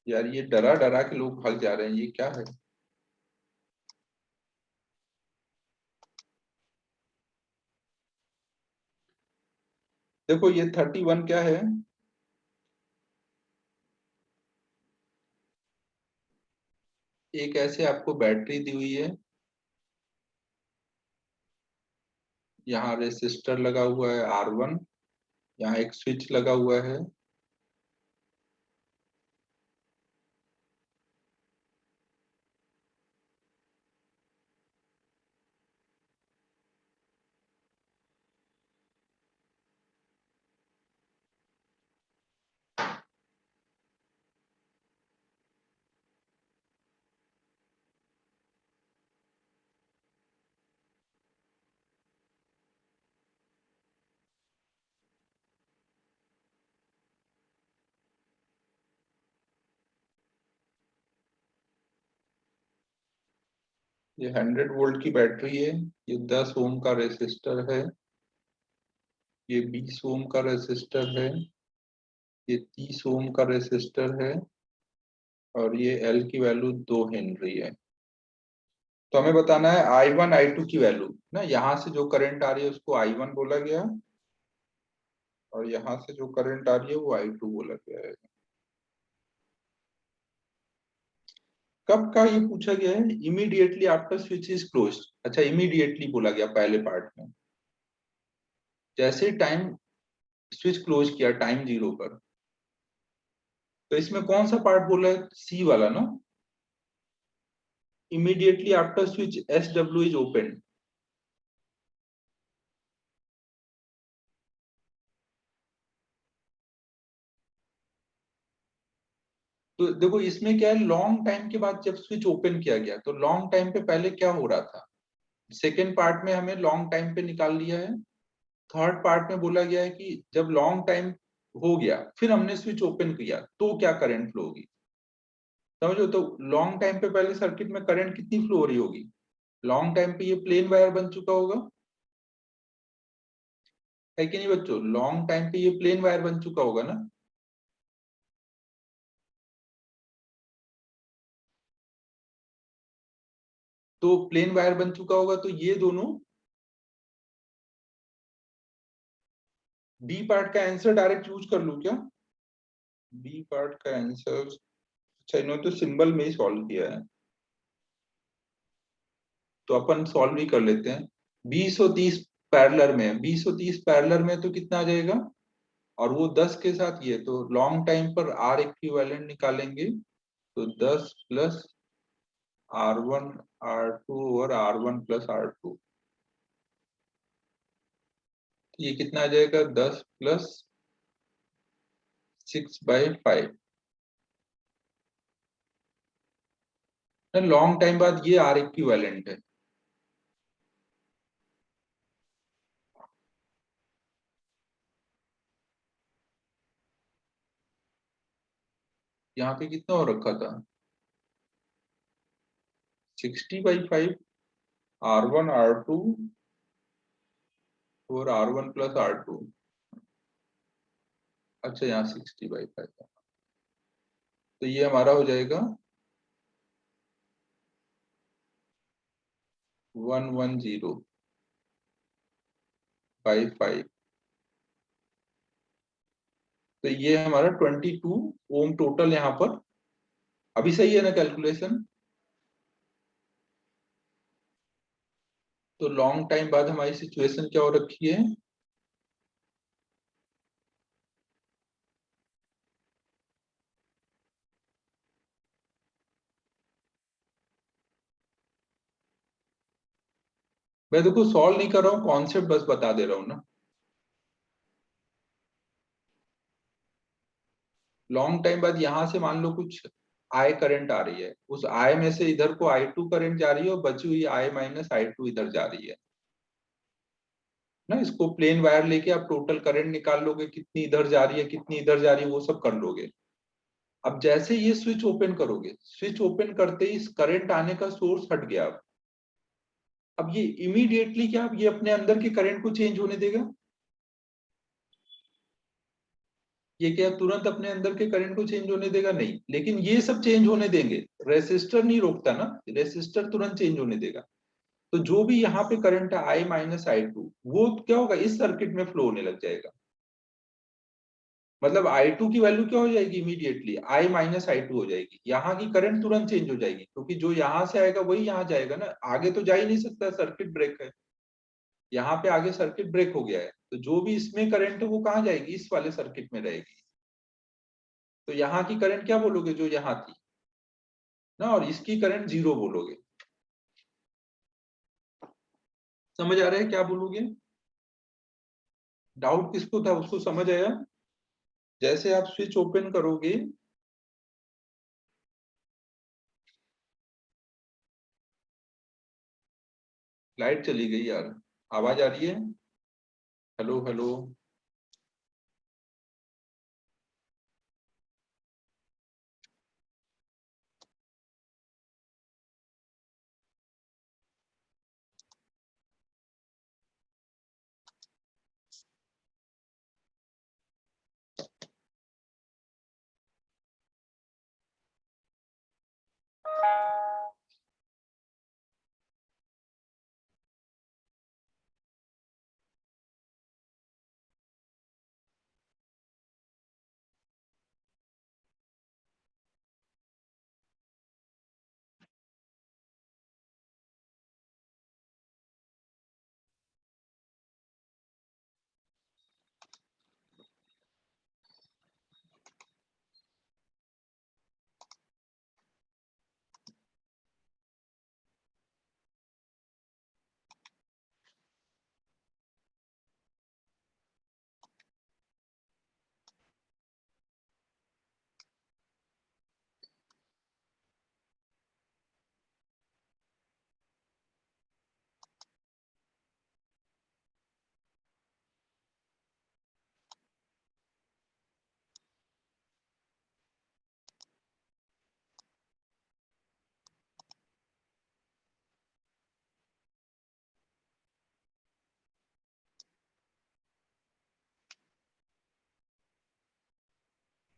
यार ये डरा डरा के लोग भाग जा रहे हैं, ये क्या है? देखो ये 31 क्या है, एक ऐसे आपको बैटरी दी हुई है, यहाँ रेसिस्टर लगा हुआ है R1, यहाँ एक स्विच लगा हुआ है, ये 100 वोल्ट की बैटरी है, ये 10 ओम का रेसिस्टर है, ये 20 ओम का रेसिस्टर है, ये 30 ओम का रेसिस्टर है, और ये एल की वैल्यू 2 हेनरी है। तो हमें बताना है I1 I2 की वैल्यू ना, यहाँ से जो करंट आ रही है उसको I1 बोला गया, और यहाँ से जो करंट आ रही है वो I2 बोला गया है। कब का ये पूछा गया है? Immediately after switch is close. अच्छा, इमीडिएटली बोला गया पहले पार्ट में, जैसे टाइम स्विच क्लोज किया टाइम 0 पर। तो इसमें कौन सा पार्ट बोला है? सी वाला ना, immediately after switch SW is open. तो देखो इसमें क्या है, लॉन्ग टाइम के बाद जब स्विच ओपन किया गया, तो लॉन्ग टाइम पे पहले क्या हो रहा था? सेकेंड पार्ट में हमें लॉन्ग टाइम पे निकाल लिया है। थर्ड पार्ट में बोला गया है कि जब लॉन्ग टाइम हो गया फिर हमने स्विच ओपन किया तो क्या करंट फ्लो होगी। समझो, तो लॉन्ग टाइम पे पहले सर्किट में करंट कितनी फ्लो हो रही होगी? लॉन्ग टाइम पे ये प्लेन वायर बन चुका होगा, है कि नहीं बच्चों? लॉन्ग टाइम पे ये प्लेन वायर बन चुका होगा ना। तो प्लेन वायर बन चुका होगा, तो ये दोनों, बी पार्ट का आंसर डायरेक्ट यूज कर लूं क्या? बी पार्ट का आंसर, अच्छा इन्होंने तो सिंबल में ही सॉल्व किया है, तो अपन सॉल्व ही कर लेते हैं। 20 और 30 पैरेलल में, 20 और 30 पैरेलल में तो कितना आ जाएगा? और वो 10 के साथ ये, तो लॉन्ग टाइम पर आर इक्विवेलेंट निकालेंगे, तो 10 प्लस R1 R2 और R1 प्लस R2, ये कितना आ जाएगा? 10 प्लस 6/5। लॉन्ग टाइम बाद ये आर इक्विवेलेंट है। यहाँ पे कितना हो रखा था? 60/5, R1 R2 और R1 प्लस R2। अच्छा, यहाँ 60/5, तो ये हमारा हो जाएगा 110/5। तो ये हमारा 22 ओम टोटल यहाँ पर। अभी सही है ना कैलकुलेशन? तो लॉन्ग टाइम बाद हमारी सिचुएशन क्या हो रखी है? मैं देखो सॉल्व नहीं कर रहा हूँ, कॉन्सेप्ट बस बता दे रहा हूँ ना। लॉन्ग टाइम बाद यहां से मान लो कुछ आई करंट आ रही है, उस आई में से इधर को I2 करंट जा रही है और बची हुई I माइनस I2 इधर जा रही है ना। इसको प्लेन वायर लेके आप टोटल करंट निकाल लोगे, कितनी इधर जा रही है कितनी इधर जा रही है वो सब कर लोगे। अब जैसे ये स्विच ओपन करोगे, स्विच ओपन करते ही इस करंट आने का सोर्स हट गया। अब ये इमीडिएटली क्या ये अपने अंदर के करंट को चेंज होने देगा? ये क्या तुरंत अपने अंदर के करंट को चेंज होने देगा? नहीं, लेकिन ये सब चेंज होने देंगे। रेसिस्टर नहीं रोकता ना, रेसिस्टर तुरंत चेंज होने देगा। तो जो भी यहाँ पे करंट है I माइनस I2, वो क्या होगा, इस सर्किट में फ्लो होने लग जाएगा। मतलब I2 की वैल्यू क्या हो जाएगी इमीडिएटली, I माइनस I2 हो जाएगी। यहाँ की करंट तुरंत चेंज हो जाएगी, क्योंकि जो यहाँ से आएगा वही यहाँ जाएगा ना, आगे तो जा ही नहीं सकता, सर्किट ब्रेक है। यहाँ पे आगे सर्किट ब्रेक हो गया है, तो जो भी इसमें करंट है वो कहाँ जाएगी, इस वाले सर्किट में रहेगी। तो यहाँ की करंट क्या बोलोगे, जो यहाँ थी ना, और इसकी करंट 0 बोलोगे। समझ आ रहा है क्या बोलोगे? डाउट किसको था, उसको समझ आया? जैसे आप स्विच ओपन करोगे, लाइट चली गई यार, आवाज आ रही है? Hello hello.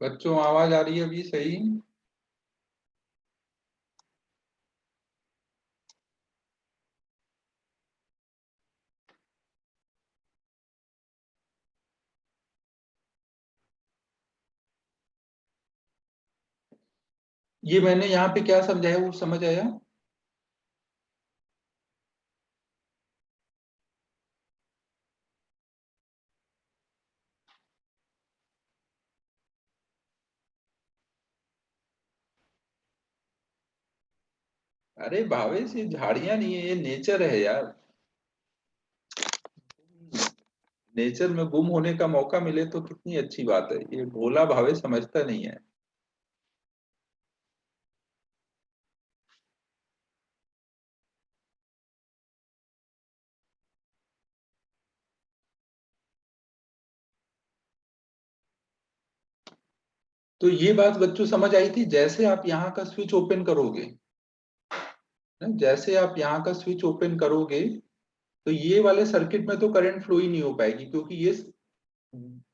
बच्चों आवाज आ रही है अभी सही? ये मैंने यहाँ पे क्या समझाया वो समझ आया? अरे भावेश, ये झाड़ियां नहीं है, ये नेचर है यार। नेचर में गुम होने का मौका मिले तो कितनी अच्छी बात है, ये भोला भावेश समझता नहीं है। तो ये बात बच्चों समझ आई थी, जैसे आप यहाँ का स्विच ओपन करोगे ना, जैसे आप यहाँ का स्विच ओपन करोगे, तो ये वाले सर्किट में तो करंट फ्लो ही नहीं हो पाएगी, क्योंकि ये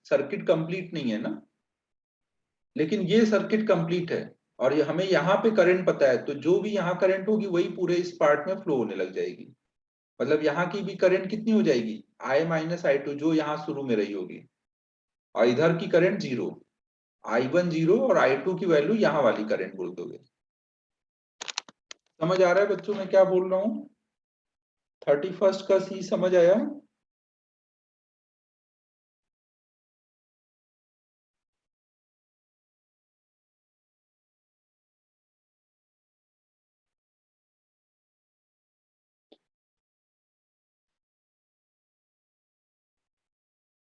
सर्किट कंप्लीट नहीं है ना। लेकिन ये सर्किट कंप्लीट है, और ये हमें यहाँ पे करंट पता है, तो जो भी यहाँ करंट होगी वही पूरे इस पार्ट में फ्लो होने लग जाएगी। मतलब यहाँ की भी करंट कितनी हो जाएगी, I माइनस I2, जो यहाँ शुरू में रही होगी, और इधर की करंट 0, I1 0 और I2 की वैल्यू यहाँ वाली करंट बोल दोगे। समझ आ रहा है बच्चों मैं क्या बोल रहा हूँ? 31st का सी समझ आया?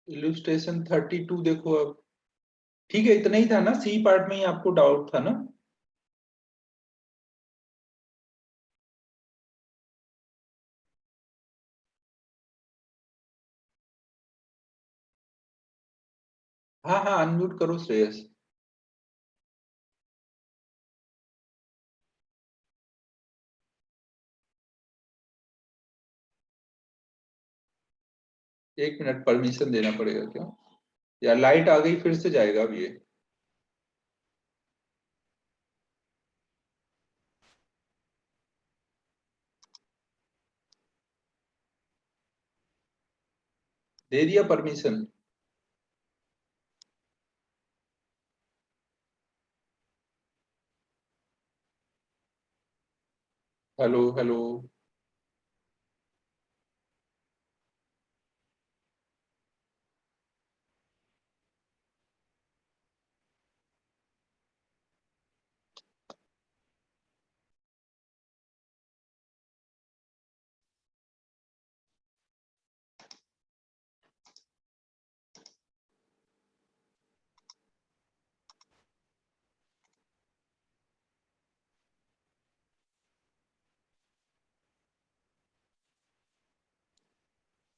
इलस्ट्रेशन 32 देखो अब। ठीक है, इतना ही था ना, सी पार्ट में ही आपको डाउट था ना? हाँ हाँ, अनम्यूट करो श्रेयस। एक मिनट, परमिशन देना पड़ेगा क्या? या लाइट आ गई फिर से जाएगा अब ये? दे दिया परमिशन? Hello hello.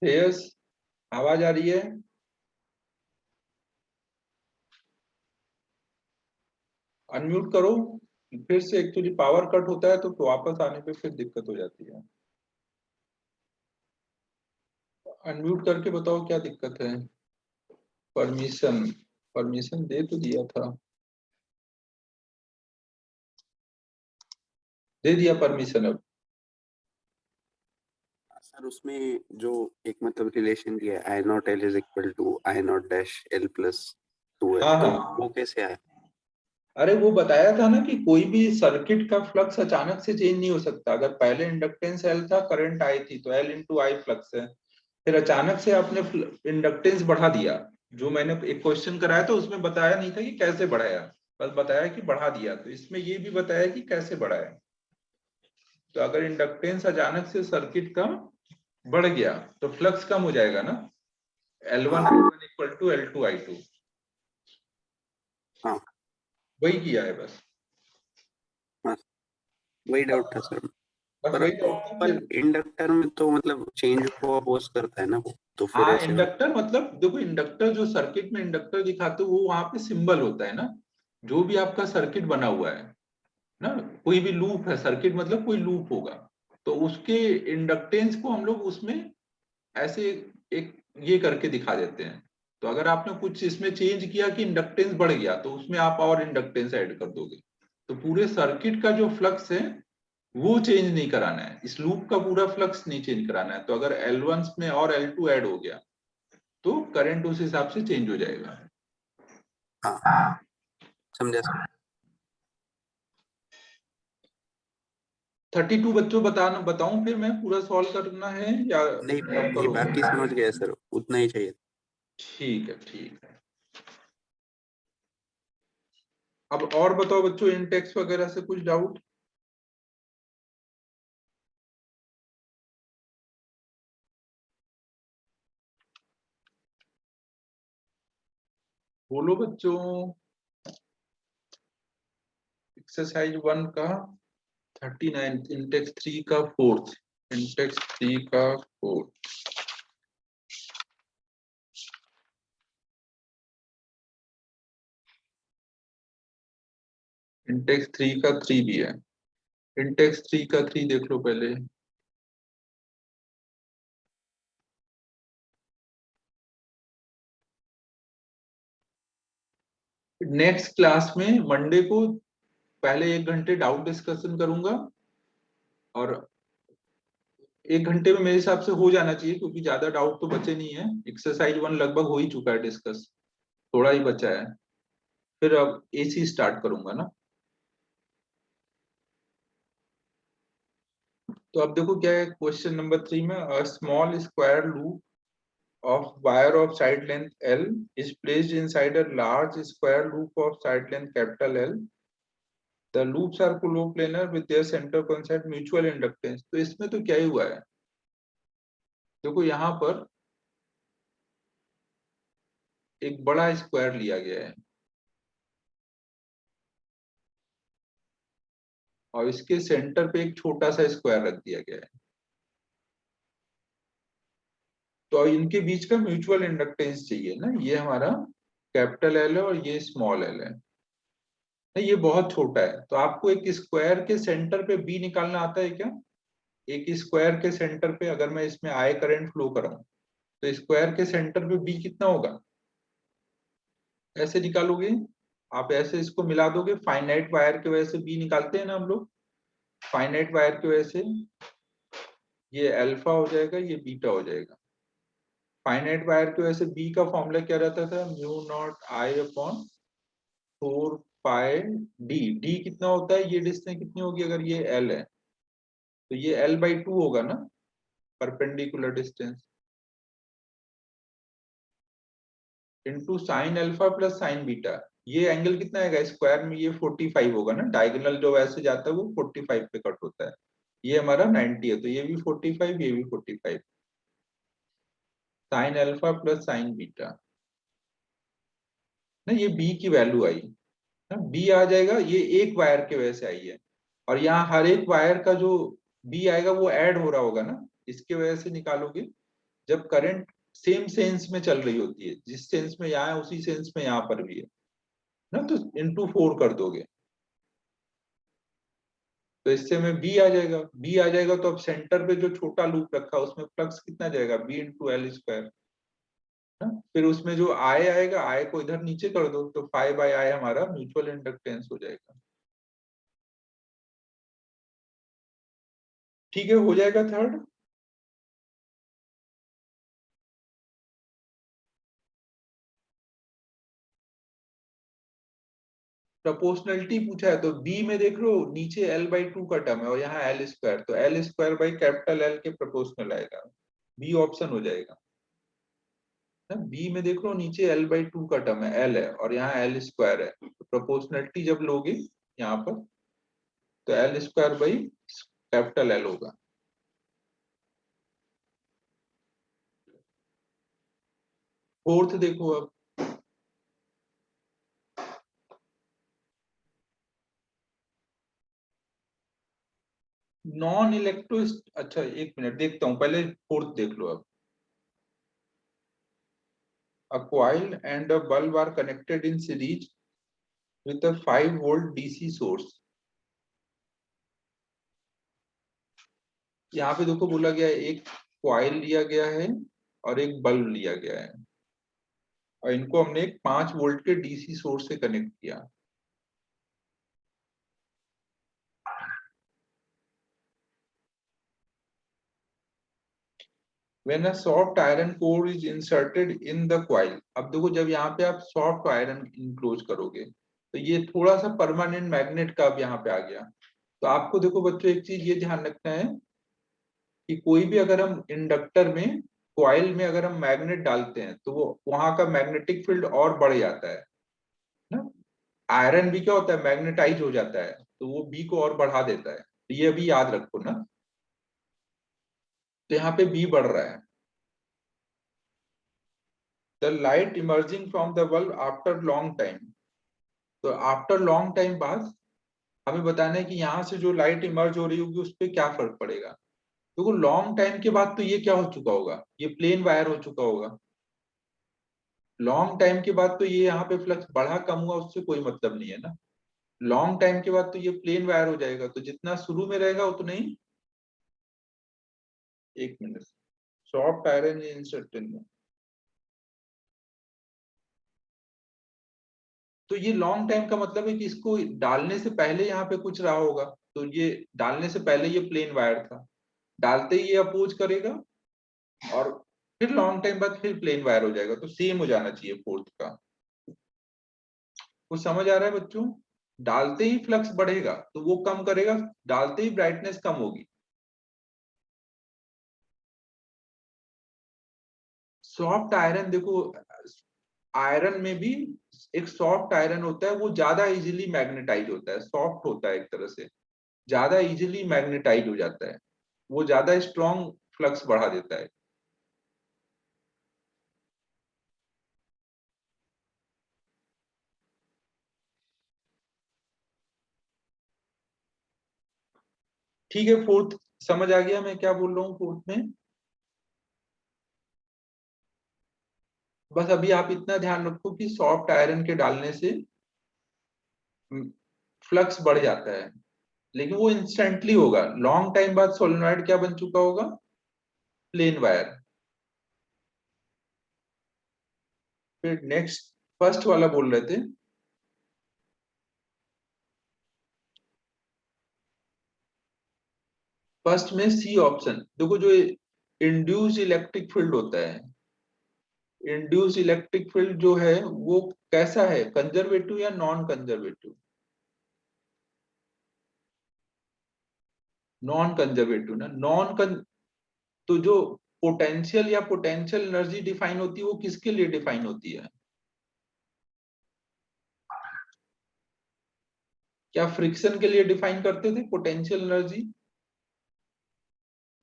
श्रेयस, आवाज आ रही है? अनम्यूट करो। फिर से एक्चुअली पावर कट होता है तो वापस आने पे फिर दिक्कत हो जाती है। अनम्यूट करके बताओ क्या दिक्कत है। परमिशन, परमिशन दे तो दिया था। दे दिया परमिशन अब। सर उसमें जो एक मतलब रिलेशन दिया है, I0 L is equal to I0 dash L plus 2L, हाँ तो हाँ, वो कैसे आया? अरे वो बताया था ना कि कोई भी सर्किट का फ्लक्स अचानक से चेंज नहीं हो सकता। अगर पहले इंडक्टेंस एल था, करंट आई थी, तो एल इंटू आई फ्लक्स है। फिर अचानक से आपने इंडक्टेंस बढ़ा दिया। जो मैंने एक क्वेश्चन कराया था उसमें बताया नहीं था कि कैसे बढ़ाया, बस बताया कि बढ़ा दिया। तो इसमें ये भी बताया कि कैसे बढ़ाया। तो अगर इंडक्टेंस अचानक से सर्किट का बढ़ गया तो फ्लक्स कम हो जाएगा ना, L1 equal to L2 I2। हाँ वही किया है बस। हाँ, वही डाउट था सर। बस पर वही डाउट था पर फिर। इंडक्टर में तो मतलब चेंज को अपोज करता है ना वो, तो फिर हाँ, ऐसे हो। इंडक्टर मतलब देखो, इंडक्टर जो सर्किट में इंडक्टर दिखाते हो वो वहां पे सिंबल होता है ना। जो भी आपका सर्किट बना हुआ है ना, कोई भी लूप है, सर्किट मतलब कोई लूप होगा, तो उसके इंडक्टेंस को हम लोग उसमें ऐसे एक ये करके दिखा देते हैं। तो अगर आपने कुछ इसमें चेंज किया कि इंडक्टेंस बढ़ गया तो उसमें आप और इंडक्टेंस ऐड कर दोगे। तो पूरे सर्किट का जो फ्लक्स है वो चेंज नहीं कराना है, इस लूप का पूरा फ्लक्स नहीं चेंज कराना है। तो अगर L1 में और L2 ऐड हो गया तो करंट उस हिसाब से चेंज हो जाएगा। हाँ समझा सर। 32 बच्चों बताऊं फिर मैं पूरा सॉल्व करना है या नहीं, आप ये करोगे? बाकी समझ गया सर, उतना ही चाहिए। ठीक है ठीक है। अब और बताओ बच्चों, इंटेक्स वगैरह से कुछ डाउट? बोलो बच्चों। एक्सरसाइज 1 का 39, इंटेक्स 3 का फोर्थ। इंटेक्स 3 का फोर्थ। इंटेक्स 3 का 3 भी है। इंटेक्स 3 का 3 देख लो पहले। नेक्स्ट क्लास में मंडे को पहले 1 घंटे डाउट डिस्कशन करूंगा, और 1 घंटे में मेरे हिसाब से हो जाना चाहिए क्योंकि ज्यादा डाउट तो बचे नहीं है। एक्सरसाइज 1 लगभग हो ही चुका है डिस्कस, थोड़ा ही बचा है। फिर अब एसी स्टार्ट करूंगा ना। तो अब देखो क्या है क्वेश्चन नंबर 3 में, a small square loop of wire of side length L is placed inside a large square loop of side length capital L. The loops are coplanar with their center coincide mutual inductance। तो इसमें तो क्या ही हुआ है, देखो यहाँ पर एक बड़ा स्क्वायर लिया गया है और इसके सेंटर पे एक छोटा सा स्क्वायर रख दिया गया है। तो इनके बीच का म्यूचुअल इंडक्टेंस चाहिए ना, ये हमारा कैपिटल एल है और ये स्मॉल एल है। नहीं, ये बहुत छोटा है, तो आपको एक स्क्वायर के सेंटर पे बी निकालना आता है क्या? एक स्क्वायर के सेंटर पे अगर मैं इसमें आई करंट फ्लो कराऊं तो स्क्वायर के सेंटर पे बी कितना होगा? ऐसे निकालोगे आप, ऐसे इसको मिला दोगे, फाइनाइट वायर की वजह से बी निकालते हैं ना हम लोग, फाइनाइट वायर की वजह से ये अल्फा हो जाएगा, ये बीटा हो जाएगा। फाइनाइट वायर की वजह से बी का फॉर्मूला क्या रहता था? Mu not I upon 4 pi D. D कितना होता है? ये डिस्टेंस कितनी होगी अगर ये एल है तो ये L/2 होगा ना, perpendicular distance, into sine alpha plus sign beta. ये एंगल कितना आएगा स्क्वायर में? ये 45 होगा ना, डायगोनल जो वैसे जाता है वो 45 पे कट होता है। ये हमारा 90 है तो ये भी 45, ये भी 45, sine alpha plus sign beta ना, ये बी की वैल्यू आई ना, बी आ जाएगा, ये एक वायर के वजह से आई है। और यहाँ हर एक वायर का जो बी आएगा वो ऐड हो रहा होगा ना, इसके वजह से निकालोगे जब करंट सेम सेंस में चल रही होती है, जिस सेंस में यहाँ है उसी सेंस में यहाँ पर भी है ना, तो इंटू 4 कर दोगे तो इससे में बी आ जाएगा। बी आ जाएगा तो अब सेंटर पे जो छोटा लूप रखा है उसमें फ्लक्स कितना जाएगा? B into L square. फिर उसमें जो आई आएगा, आई को इधर नीचे कर दो तो 5/I हमारा म्यूचुअल इंडक्टेंस हो जाएगा। ठीक है, हो जाएगा थर्ड। प्रोपोर्शनलिटी पूछा है तो बी में देख लो नीचे L/2 का टर्म है और यहाँ एल स्क्वायर, तो L square by capital L के प्रोपोर्शनल आएगा, बी ऑप्शन हो जाएगा ना। बी में देख लो नीचे L/2 का टर्म है, एल है और यहाँ एल स्क्वायर है, तो प्रोपोर्शनलिटी जब लोगे यहाँ पर तो L square by capital L होगा। फोर्थ देखो अब, नॉन इलेक्ट्रो, अच्छा एक मिनट देखता हूं पहले, फोर्थ देख लो अब। A coil and a bulb are connected in series with a 5 volt DC source। यहाँ पे देखो बोला गया है एक कॉइल लिया गया है और एक बल्ब लिया गया है और इनको हमने एक 5 वोल्ट के डीसी सोर्स से कनेक्ट किया। When a soft iron core is inserted in the coil, अब देखो जब यहाँ पे आप सॉफ्ट आयरन इंक्लोज करोगे तो ये थोड़ा सा परमानेंट मैग्नेट का अब यहाँ पे आ गया। तो आपको देखो बच्चों एक चीज ये ध्यान रखना है कि कोई भी अगर हम इंडक्टर में, कॉइल में अगर हम मैग्नेट डालते हैं तो वो वहां का मैग्नेटिक फील्ड और बढ़ जाता है ना। आयरन भी क्या होता है? मैग्नेटाइज हो जाता है, तो वो बी को और बढ़ा देता है, तो ये भी याद रखो ना। तो यहाँ पे बी बढ़ रहा है। The light emerging from the bulb after long time, तो आफ्टर लॉन्ग टाइम बाद हमें बताना है कि यहाँ से जो लाइट इमर्ज हो रही होगी उस पर क्या फर्क पड़ेगा। देखो लॉन्ग टाइम के बाद तो ये क्या हो चुका होगा? ये प्लेन वायर हो चुका होगा। लॉन्ग टाइम के बाद तो ये यहाँ पे फ्लक्स बढ़ा कम हुआ उससे कोई मतलब नहीं है ना। लॉन्ग टाइम के बाद तो ये प्लेन वायर हो जाएगा, तो जितना शुरू में रहेगा उतना ही, एक मिनट, सॉफ्ट आयरन इंसर्टेड में, तो ये लॉन्ग टाइम का मतलब है कि इसको डालने से पहले यहाँ पे कुछ रहा होगा, तो ये डालने से पहले ये प्लेन वायर था, डालते ही ये अपोज करेगा और फिर लॉन्ग टाइम बाद फिर प्लेन वायर हो जाएगा, तो सेम हो जाना चाहिए फोर्थ का। कुछ समझ आ रहा है बच्चों? डालते ही फ्लक्स बढ़ेगा तो वो कम करेगा, डालते ही ब्राइटनेस कम होगी। सॉफ्ट आयरन देखो, आयरन में भी एक सॉफ्ट आयरन होता है, वो ज्यादा इजीली मैग्नेटाइज होता है, सॉफ्ट होता है एक तरह से, ज्यादा इजीली मैग्नेटाइज हो जाता है, वो ज्यादा स्ट्रॉन्ग फ्लक्स बढ़ा देता है। ठीक है, फोर्थ समझ आ गया मैं क्या बोल रहा हूँ फोर्थ में। बस अभी आप इतना ध्यान रखो कि सॉफ्ट आयरन के डालने से फ्लक्स बढ़ जाता है, लेकिन वो इंस्टेंटली होगा, लॉन्ग टाइम बाद सोलेनॉइड क्या बन चुका होगा, प्लेन वायर। फिर नेक्स्ट फर्स्ट वाला बोल रहे थे, फर्स्ट में सी ऑप्शन देखो, जो इंड्यूस इलेक्ट्रिक फील्ड होता है, इंड्यूस इलेक्ट्रिक फील्ड जो है वो कैसा है, कंजर्वेटिव या नॉन कंजर्वेटिव, नॉन कंजर्वेटिव ना, तो जो पोटेंशियल या पोटेंशियल एनर्जी डिफाइन होती है वो किसके लिए डिफाइन होती है, क्या फ्रिक्शन के लिए डिफाइन करते थे पोटेंशियल एनर्जी,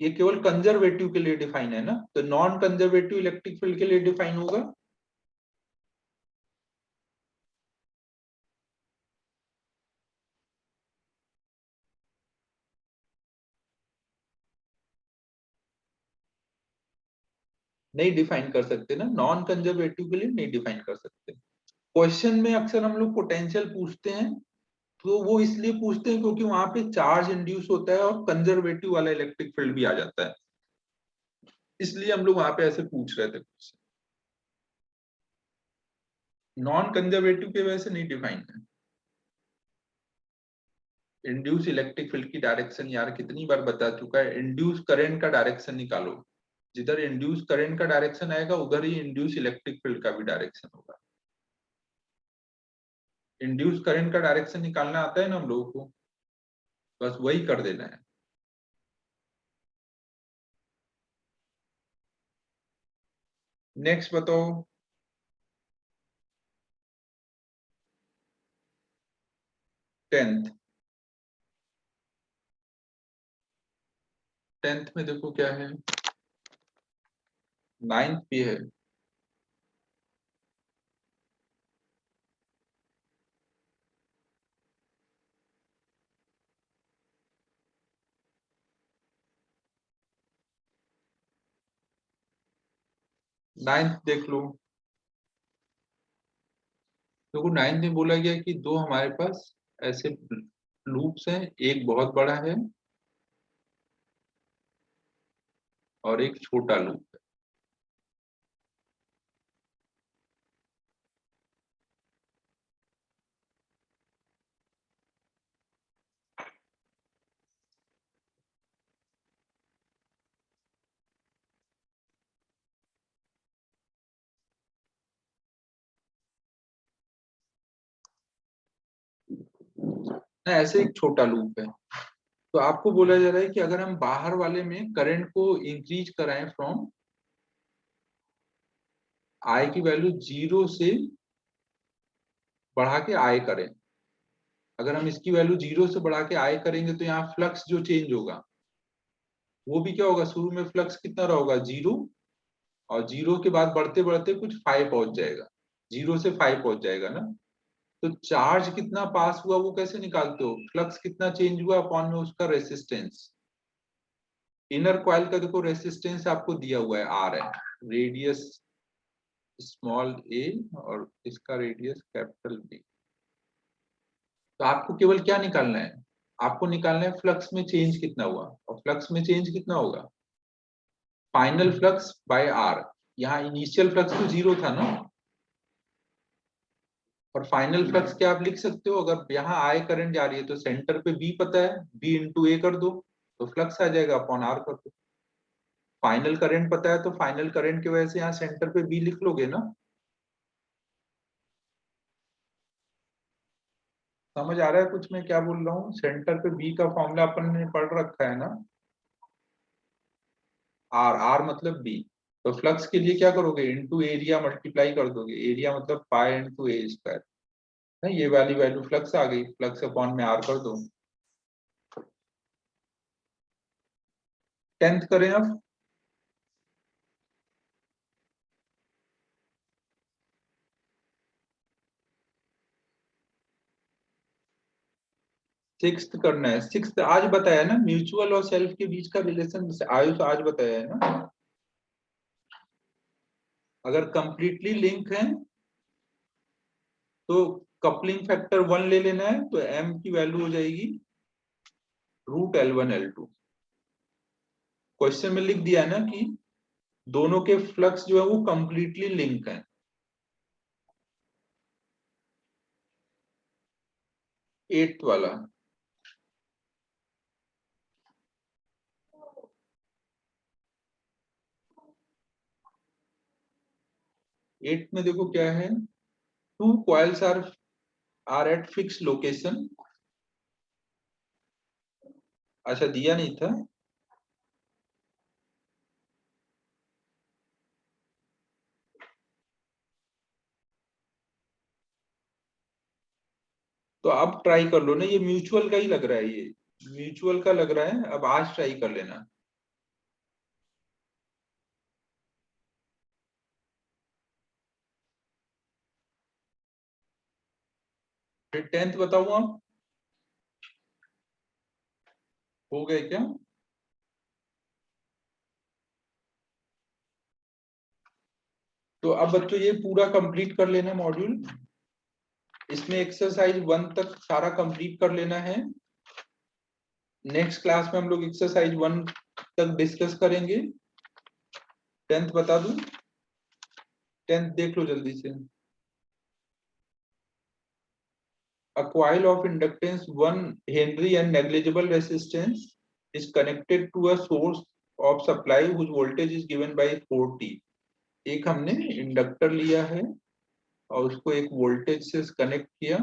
ये केवल कंजर्वेटिव के लिए डिफाइन है ना, तो नॉन कंजर्वेटिव इलेक्ट्रिक फील्ड के लिए डिफाइन होगा। नहीं डिफाइन कर सकते ना, नॉन कंजर्वेटिव के लिए नहीं डिफाइन कर सकते। क्वेश्चन में अक्सर हम लोग पोटेंशियल पूछते हैं, तो वो इसलिए पूछते हैं क्योंकि वहां पे चार्ज इंड्यूस होता है और कंजर्वेटिव वाला इलेक्ट्रिक फील्ड भी आ जाता है, इसलिए हम लोग वहां पे ऐसे पूछ रहे थे क्वेश्चन। नॉन कंजर्वेटिव की वजह से नहीं डिफाइन है। इंड्यूस इलेक्ट्रिक फील्ड की डायरेक्शन यार कितनी बार बता चुका है, इंड्यूस करंट का डायरेक्शन निकालो, जिधर इंड्यूस करंट का डायरेक्शन आएगा उधर ही इंड्यूस इलेक्ट्रिक फील्ड का भी डायरेक्शन होगा। इंड्यूस करंट का डायरेक्शन निकालना आता है ना हम लोगों को, बस वही कर देना है। नेक्स्ट बताओ, टेंथ। टेंथ में देखो क्या है, नाइन्थ भी है, नाइन्थ देख लो। देखो नाइन्थ में बोला गया कि दो हमारे पास ऐसे लूप्स हैं, एक बहुत बड़ा है और एक छोटा लूप है। ना ऐसे एक छोटा लूप है, तो आपको बोला जा रहा है कि अगर हम बाहर वाले में करंट को इंक्रीज कराएं फ्रॉम आई की वैल्यू 0 से बढ़ा के आई करें, अगर हम इसकी वैल्यू 0 से बढ़ा के आई करेंगे तो यहाँ फ्लक्स जो चेंज होगा वो भी क्या होगा, शुरू में फ्लक्स कितना रहा होगा 0, और 0 के बाद बढ़ते बढ़ते कुछ 5 पहुंच जाएगा, 0 से 5 पहुंच जाएगा ना। तो चार्ज कितना पास हुआ वो कैसे निकालते हो, फ्लक्स कितना चेंज हुआ अपॉन में उसका रेसिस्टेंस। इनर कॉइल का देखो रेसिस्टेंस आपको दिया हुआ है, आर है, रेडियस स्मॉल ए और इसका रेडियस कैपिटल बी। तो आपको केवल क्या निकालना है, आपको निकालना है फ्लक्स में चेंज कितना हुआ, और फ्लक्स में चेंज कितना होगा, फाइनल फ्लक्स बाय आर। यहाँ इनिशियल फ्लक्स तो 0 था ना, और फाइनल फ्लक्स क्या आप लिख सकते हो, अगर यहाँ आई करंट जा रही है तो सेंटर पे बी पता है, बी इंटू ए कर दो तो फ्लक्स आ जाएगा, अपॉन आर कर दो। फाइनल करंट पता है तो फाइनल करंट की वजह से यहाँ सेंटर पे बी लिख लोगे ना। समझ आ रहा है कुछ मैं क्या बोल रहा हूँ, सेंटर पे बी का फॉर्मूला अपन ने पढ़ रखा है ना, आर, आर मतलब बी। तो फ्लक्स के लिए क्या करोगे, इनटू एरिया मल्टीप्लाई कर दोगे, एरिया मतलब पाई इनटू ए स्क्वायर, ये वाली वैल्यू फ्लक्स आ गई, फ्लक्स अपॉन में आर कर दो। टेंथ करें अब, सिक्स्थ करना है। सिक्स्थ आज बताया ना, म्यूचुअल और सेल्फ के बीच का रिलेशन आयुष आज बताया है ना। अगर कंप्लीटली लिंक है तो कपलिंग फैक्टर 1 ले लेना है, तो m की वैल्यू हो जाएगी √L1L2। क्वेश्चन में लिख दिया है ना कि दोनों के फ्लक्स जो है वो कंप्लीटली लिंक है। 8th वाला, 8th में देखो क्या है, 2 coils are at fixed location। अच्छा दिया नहीं था। तो अब ट्राई कर लो ना, ये म्यूचुअल का ही लग रहा है, ये म्यूचुअल का लग रहा है। अब आज ट्राई कर लेना। फिर 10th बताऊं आप, हो गए क्या? तो अब बच्चों ये पूरा कंप्लीट कर लेना मॉड्यूल। इसमें एक्सरसाइज 1 तक सारा कंप्लीट कर लेना है। नेक्स्ट क्लास में हम लोग एक्सरसाइज 1 तक डिस्कस करेंगे। 10th बता दूं? 10th देख लो जल्दी से। A coil of inductance 1 Henry and negligible resistance is connected to a source of supply whose voltage is given by 4T। एक हमने इंडक्टर लिया है और उसको एक वोल्टेज से कनेक्ट किया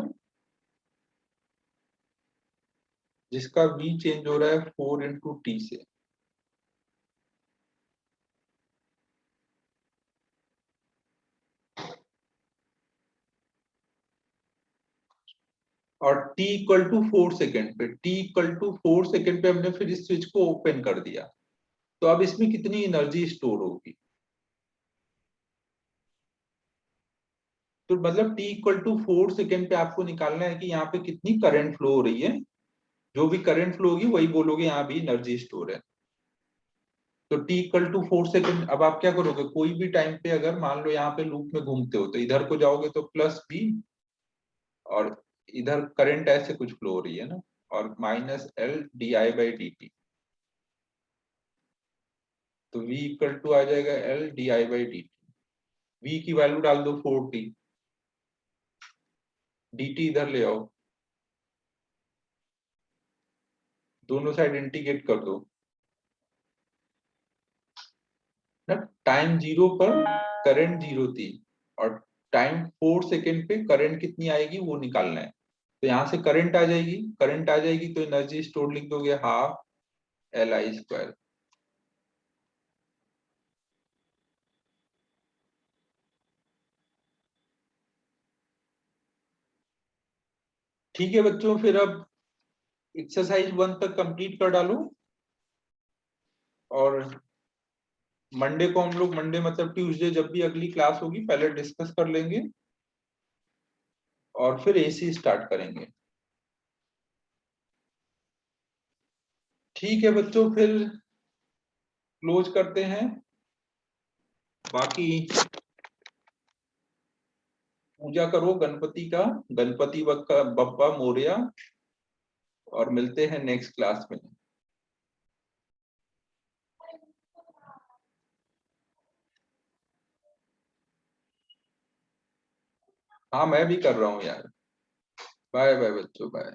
जिसका V चेंज हो रहा है 4 × T से। और t = 4 सेकेंड पे, t = 4 सेकेंड पे हमने फिर इस स्विच को ओपन कर दिया। तो अब इसमें कितनी एनर्जी स्टोर होगी? तो मतलब t = 4 सेकेंड पे आपको निकालना है कि यहाँ पे कितनी करंट फ्लो हो रही है। जो भी करंट फ्लो होगी वही बोलोगे यहाँ भी एनर्जी स्टोर है। तो t = 4 सेकेंड। अब आप क्या करोगे, कोई भी टाइम पे अगर मान लो यहाँ पे लूप में घूमते हो तो इधर को जाओगे तो +v, और इधर करंट ऐसे कुछ फ्लो हो रही है ना, और -L/di/dt। तो v = आ जाएगा L/di/dt। v की वैल्यू डाल दो 4t, dt इधर ले आओ, दोनों साइड इंटीग्रेट कर दो ना। टाइम 0 पर करंट 0 थी और टाइम 4 सेकेंड पे करंट कितनी आएगी वो निकालना है। तो यहाँ से करंट आ जाएगी, करंट आ जाएगी तो एनर्जी स्टोर लिख दोगे 12LI²। ठीक है बच्चों, फिर अब एक्सरसाइज 1 तक कंप्लीट कर डालो और मंडे को हम लोग, मंडे मतलब ट्यूसडे जब भी अगली क्लास होगी पहले डिस्कस कर लेंगे और फिर एसी स्टार्ट करेंगे। ठीक है बच्चों, फिर क्लोज करते हैं। बाकी पूजा करो गणपति का, गणपति बप्पा मोरया, और मिलते हैं नेक्स्ट क्लास में। हाँ मैं भी कर रहा हूँ यार। बाय बाय बच्चों, बाय।